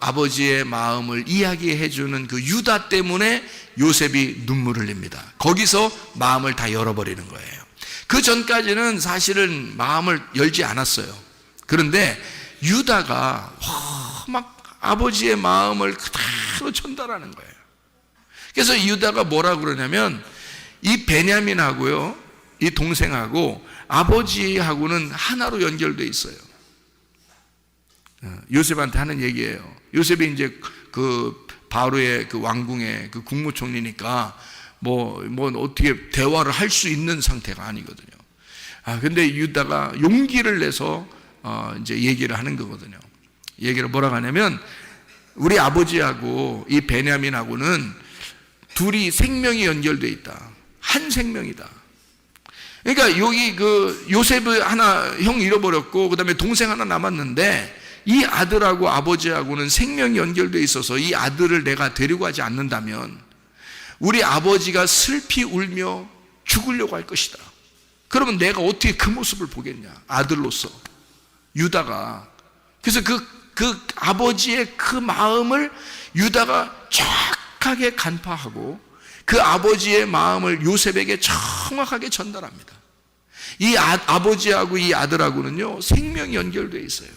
A: 아버지의 마음을 이야기해주는 그 유다 때문에 요셉이 눈물을 흘립니다. 거기서 마음을 다 열어버리는 거예요. 그 전까지는 사실은 마음을 열지 않았어요. 그런데 유다가 막 아버지의 마음을 그대로 전달하는 거예요. 그래서 유다가 뭐라고 그러냐면, 이 베냐민하고요, 이 동생하고 아버지하고는 하나로 연결되어 있어요. 요셉한테 하는 얘기예요. 요셉이 이제 그 바로의 그 왕궁의 그 국무총리니까 뭐 어떻게 대화를 할 수 있는 상태가 아니거든요. 근데 유다가 용기를 내서 이제 얘기를 하는 거거든요. 얘기를 뭐라고 하냐면, 우리 아버지하고 이 베냐민하고는 둘이 생명이 연결되어 있다. 한 생명이다. 그러니까 여기 그 요셉을 하나 형 잃어버렸고, 그 다음에 동생 하나 남았는데, 이 아들하고 아버지하고는 생명이 연결되어 있어서 이 아들을 내가 데리고 가지 않는다면 우리 아버지가 슬피 울며 죽으려고 할 것이다. 그러면 내가 어떻게 그 모습을 보겠냐, 아들로서. 유다가. 그래서 그 아버지의 그 마음을 유다가 정확하게 간파하고 그 아버지의 마음을 요셉에게 정확하게 전달합니다. 이 아버지하고 이 아들하고는요, 생명이 연결되어 있어요.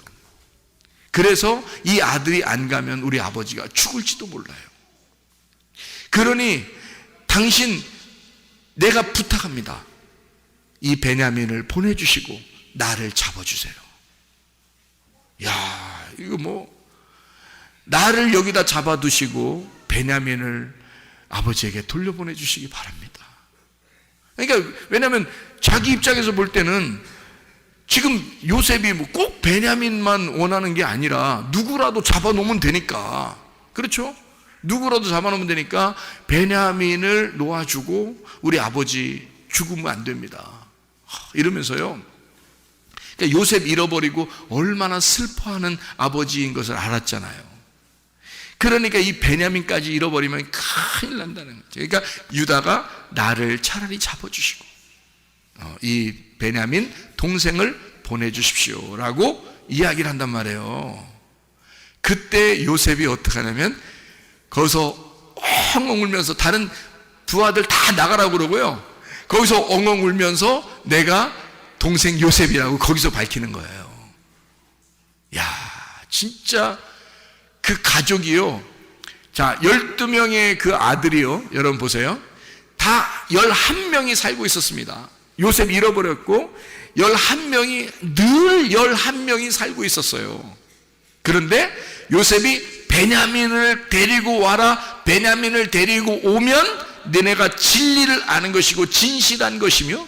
A: 그래서 이 아들이 안 가면 우리 아버지가 죽을지도 몰라요. 그러니 당신, 내가 부탁합니다. 이 베냐민을 보내주시고 나를 잡아주세요. 야, 이거 뭐, 나를 여기다 잡아두시고 베냐민을 아버지에게 돌려보내 주시기 바랍니다. 그러니까 왜냐하면 자기 입장에서 볼 때는 지금 요셉이 뭐 꼭 베냐민만 원하는 게 아니라 누구라도 잡아놓으면 되니까, 그렇죠? 누구라도 잡아놓으면 되니까 베냐민을 놓아주고 우리 아버지 죽으면 안 됩니다. 이러면서요, 그러니까 요셉 잃어버리고 얼마나 슬퍼하는 아버지인 것을 알았잖아요. 그러니까 이 베냐민까지 잃어버리면 큰일 난다는 거죠. 그러니까 유다가 나를 차라리 잡아주시고 이 베냐민 동생을 보내주십시오 라고 이야기를 한단 말이에요. 그때 요셉이 어떻게 하냐면 거기서 엉엉 울면서, 다른 두 아들 다 나가라고 그러고요, 거기서 엉엉 울면서 내가 동생 요셉이라고 거기서 밝히는 거예요. 야, 진짜 그 가족이요, 자, 12명의 그 아들이요, 여러분 보세요, 다 11명이 살고 있었습니다. 요셉 잃어버렸고 11명이 늘 11명이 살고 있었어요. 그런데 요셉이 베냐민을 데리고 와라, 베냐민을 데리고 오면 너네가 진리를 아는 것이고 진실한 것이며,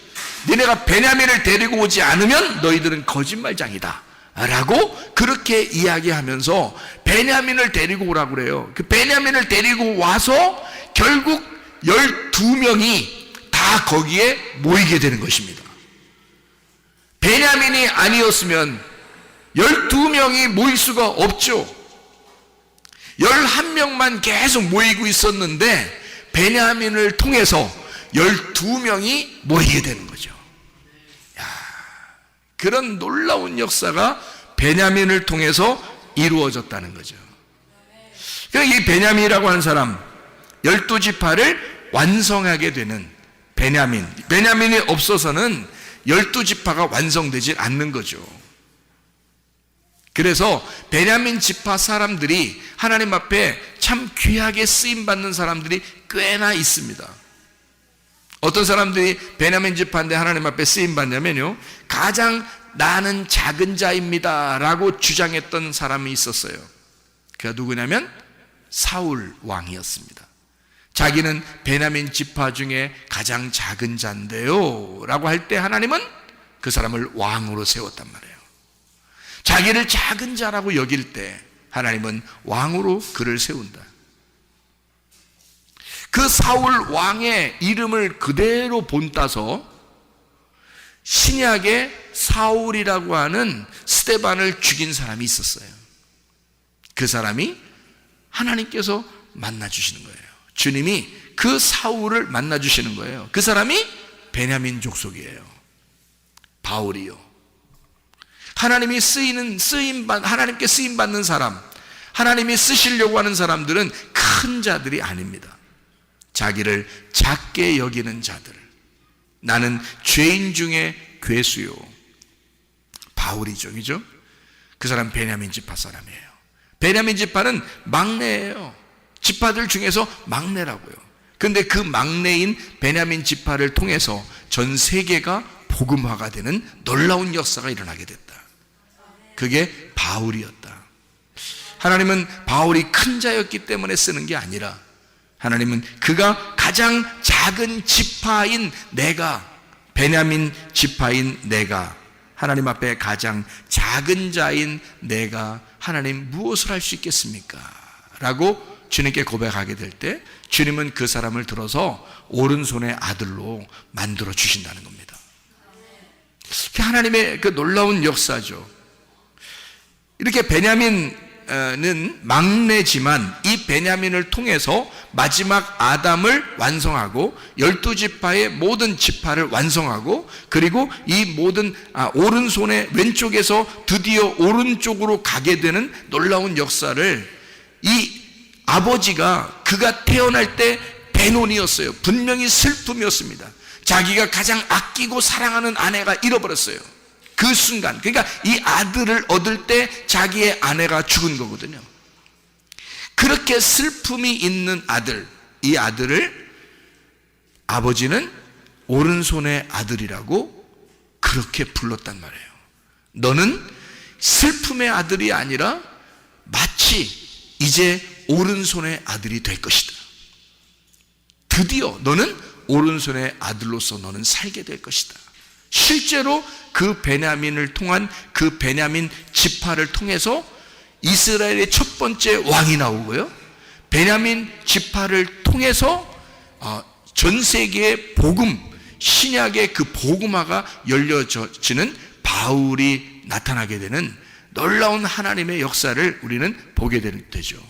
A: 너네가 베냐민을 데리고 오지 않으면 너희들은 거짓말장이다 라고 그렇게 이야기하면서 베냐민을 데리고 오라고 그래요. 그 베냐민을 데리고 와서 결국 12명이 다 거기에 모이게 되는 것입니다. 베냐민이 아니었으면 12명이 모일 수가 없죠. 11명만 계속 모이고 있었는데 베냐민을 통해서 12명이 모이게 되는 거죠. 야, 그런 놀라운 역사가 베냐민을 통해서 이루어졌다는 거죠. 그러니까 이 베냐민이라고 하는 사람, 12지파를 완성하게 되는 베냐민이 없어서는 12지파가 완성되지 않는 거죠. 그래서 베냐민 지파 사람들이 하나님 앞에 참 귀하게 쓰임받는 사람들이 꽤나 있습니다. 어떤 사람들이 베냐민 지파인데 하나님 앞에 쓰임받냐면요, 가장 나는 작은 자입니다 라고 주장했던 사람이 있었어요. 그가 누구냐면 사울 왕이었습니다. 자기는 베냐민 지파 중에 가장 작은 자인데요 라고 할 때 하나님은 그 사람을 왕으로 세웠단 말이에요. 자기를 작은 자라고 여길 때 하나님은 왕으로 그를 세운다. 그 사울 왕의 이름을 그대로 본따서 신약에 사울이라고 하는 스데반을 죽인 사람이 있었어요. 그 사람이 하나님께서 만나주시는 거예요. 주님이 그 사울을 만나주시는 거예요. 그 사람이 베냐민 족속이에요. 바울이요. 하나님이 하나님께 쓰임받는 사람, 하나님이 쓰시려고 하는 사람들은 큰 자들이 아닙니다. 자기를 작게 여기는 자들. 나는 죄인 중에 괴수요. 바울이죠, 그죠? 그 사람 베냐민 지파 사람이에요. 베냐민 지파는 막내예요. 지파들 중에서 막내라고요. 그런데 그 막내인 베냐민 지파를 통해서 전 세계가 복음화가 되는 놀라운 역사가 일어나게 됐다. 그게 바울이었다. 하나님은 바울이 큰 자였기 때문에 쓰는 게 아니라 하나님은 그가 가장 작은 지파인 내가, 베냐민 지파인 내가, 하나님 앞에 가장 작은 자인 내가 하나님 무엇을 할 수 있겠습니까? 라고 주님께 고백하게 될 때 주님은 그 사람을 들어서 오른손의 아들로 만들어 주신다는 겁니다. 하나님의 그 놀라운 역사죠. 이렇게 베냐민은 막내지만 이 베냐민을 통해서 마지막 아담을 완성하고 12지파의 모든 지파를 완성하고 그리고 이 모든 오른손의 왼쪽에서 드디어 오른쪽으로 가게 되는 놀라운 역사를 이 아버지가 그가 태어날 때 대논이었어요. 분명히 슬픔이었습니다. 자기가 가장 아끼고 사랑하는 아내가 잃어버렸어요. 그 순간, 그러니까 이 아들을 얻을 때 자기의 아내가 죽은 거거든요. 그렇게 슬픔이 있는 아들, 이 아들을 아버지는 오른손의 아들이라고 그렇게 불렀단 말이에요. 너는 슬픔의 아들이 아니라 마치 이제 오른손의 아들이 될 것이다. 드디어 너는 오른손의 아들로서 너는 살게 될 것이다. 실제로 그 베냐민을 통한 그 베냐민 지파를 통해서 이스라엘의 첫 번째 왕이 나오고요, 베냐민 지파를 통해서 전 세계의 복음, 신약의 그 복음화가 열려지는 바울이 나타나게 되는 놀라운 하나님의 역사를 우리는 보게 되죠.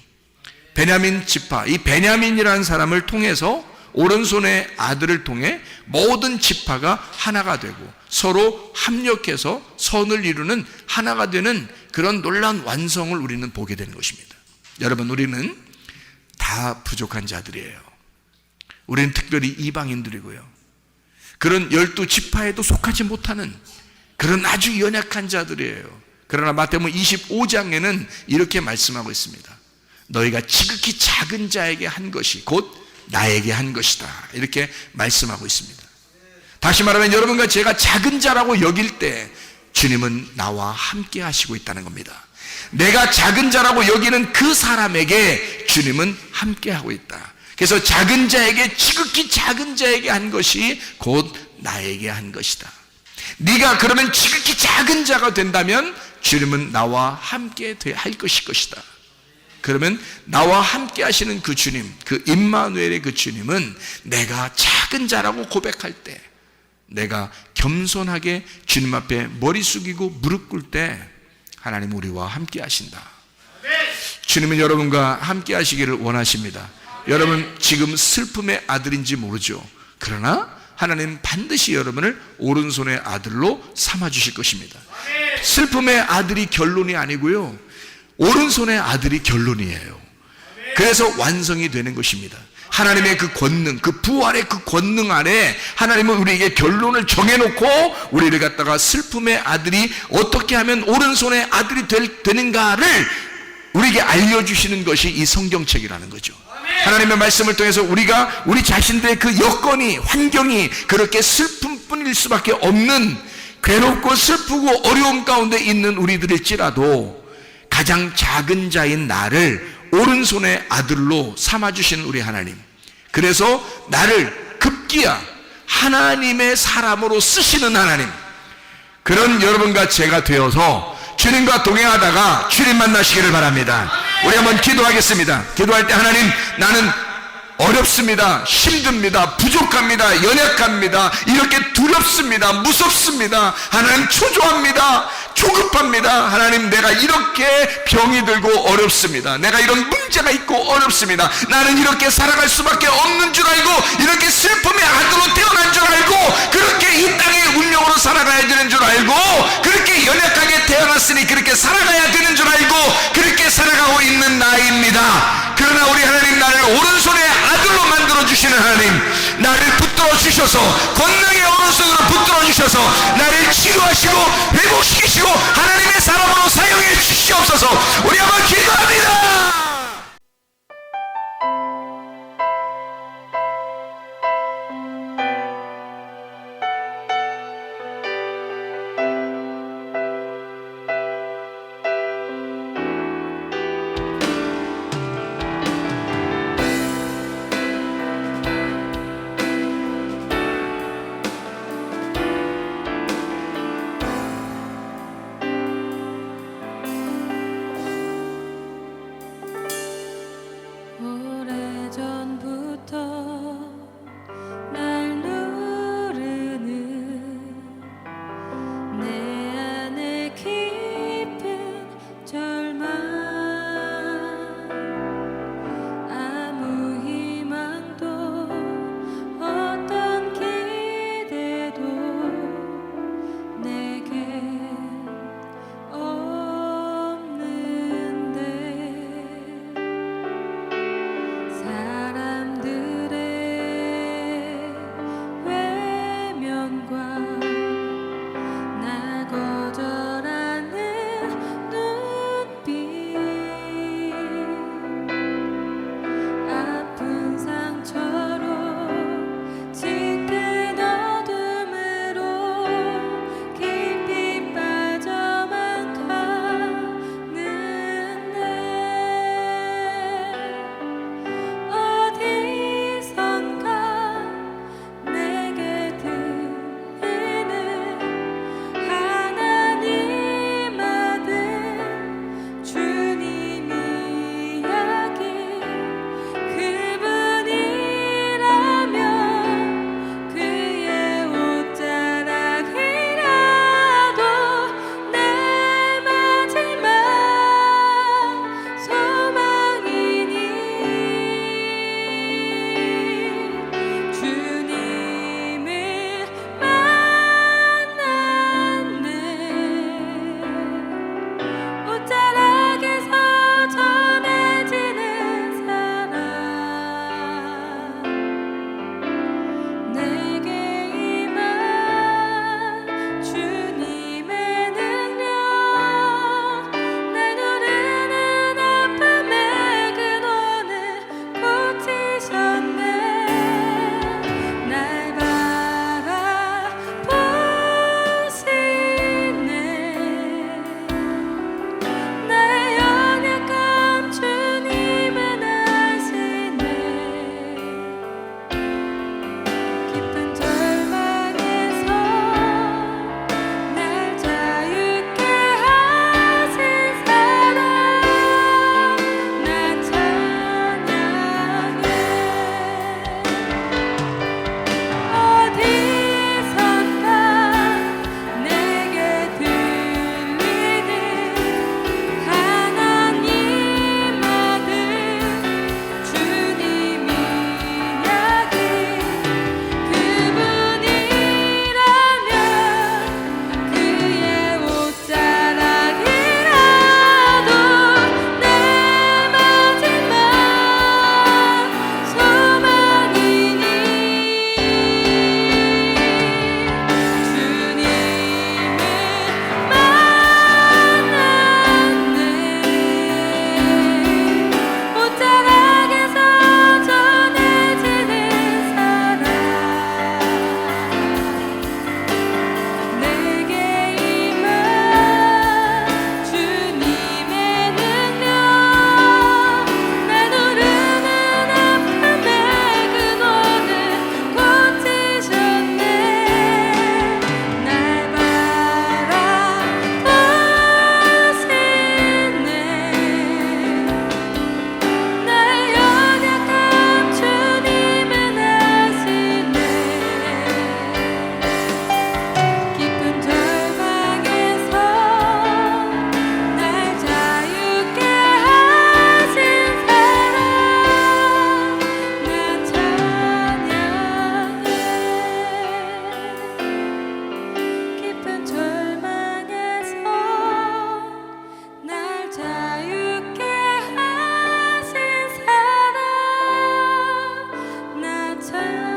A: 베냐민 지파, 이 베냐민이라는 사람을 통해서 오른손의 아들을 통해 모든 지파가 하나가 되고 서로 합력해서 선을 이루는 하나가 되는 그런 놀라운 완성을 우리는 보게 되는 것입니다. 여러분, 우리는 다 부족한 자들이에요. 우리는 특별히 이방인들이고요, 그런 12지파에도 속하지 못하는 그런 아주 연약한 자들이에요. 그러나 마태복음 25장에는 이렇게 말씀하고 있습니다. 너희가 지극히 작은 자에게 한 것이 곧 나에게 한 것이다, 이렇게 말씀하고 있습니다. 다시 말하면 여러분과 제가 작은 자라고 여길 때 주님은 나와 함께 하시고 있다는 겁니다. 내가 작은 자라고 여기는 그 사람에게 주님은 함께 하고 있다. 그래서 작은 자에게, 지극히 작은 자에게 한 것이 곧 나에게 한 것이다. 네가 그러면 지극히 작은 자가 된다면 주님은 나와 함께 할 것이다. 그러면 나와 함께 하시는 그 주님, 그 임마누엘의 그 주님은 내가 작은 자라고 고백할 때, 내가 겸손하게 주님 앞에 머리 숙이고 무릎 꿇을 때 하나님 우리와 함께 하신다. 주님은 여러분과 함께 하시기를 원하십니다. 여러분 지금 슬픔의 아들인지 모르죠. 그러나 하나님 반드시 여러분을 오른손의 아들로 삼아 주실 것입니다. 슬픔의 아들이 결론이 아니고요, 오른손의 아들이 결론이에요. 그래서 완성이 되는 것입니다. 하나님의 그 권능, 그 부활의 그 권능 안에 하나님은 우리에게 결론을 정해놓고 우리를 갖다가 슬픔의 아들이 어떻게 하면 오른손의 아들이 되는가를 우리에게 알려주시는 것이 이 성경책이라는 거죠. 하나님의 말씀을 통해서 우리가 우리 자신들의 그 여건이, 환경이 그렇게 슬픔뿐일 수밖에 없는, 괴롭고 슬프고 어려움 가운데 있는 우리들일지라도 가장 작은 자인 나를 오른손의 아들로 삼아주시는 우리 하나님, 그래서 나를 급기야 하나님의 사람으로 쓰시는 하나님, 그런 여러분과 제가 되어서 주님과 동행하다가 주님 만나시기를 바랍니다. 우리 한번 기도하겠습니다. 기도할 때 하나님, 나는 어렵습니다. 힘듭니다. 부족합니다. 연약합니다. 이렇게 두렵습니다. 무섭습니다. 하나님, 초조합니다. 조급합니다. 하나님, 내가 이렇게 병이 들고 어렵습니다. 내가 이런 문제가 있고 어렵습니다. 나는 이렇게 살아갈 수밖에 없는 줄 알고, 이렇게 슬픔의 아들로 태어난 줄 알고, 그렇게 이 땅의 운명으로 살아가야 되는 줄 알고, 그렇게 연약하게 태어났으니 그렇게 살아가야 되는 줄 알고 그렇게 살아가고 있는 나입니다. 그러나 우리 하나님, 나를 오른손에 아들로 만들어주시는 하나님, 나를 붙들어 주셔서, 권능의 오른손으로 붙들어 주셔서 나를 치료하시고 회복시키시고 하나님의 사람으로 사용해 주시옵소서. 우리 한번 기도합니다.
B: 사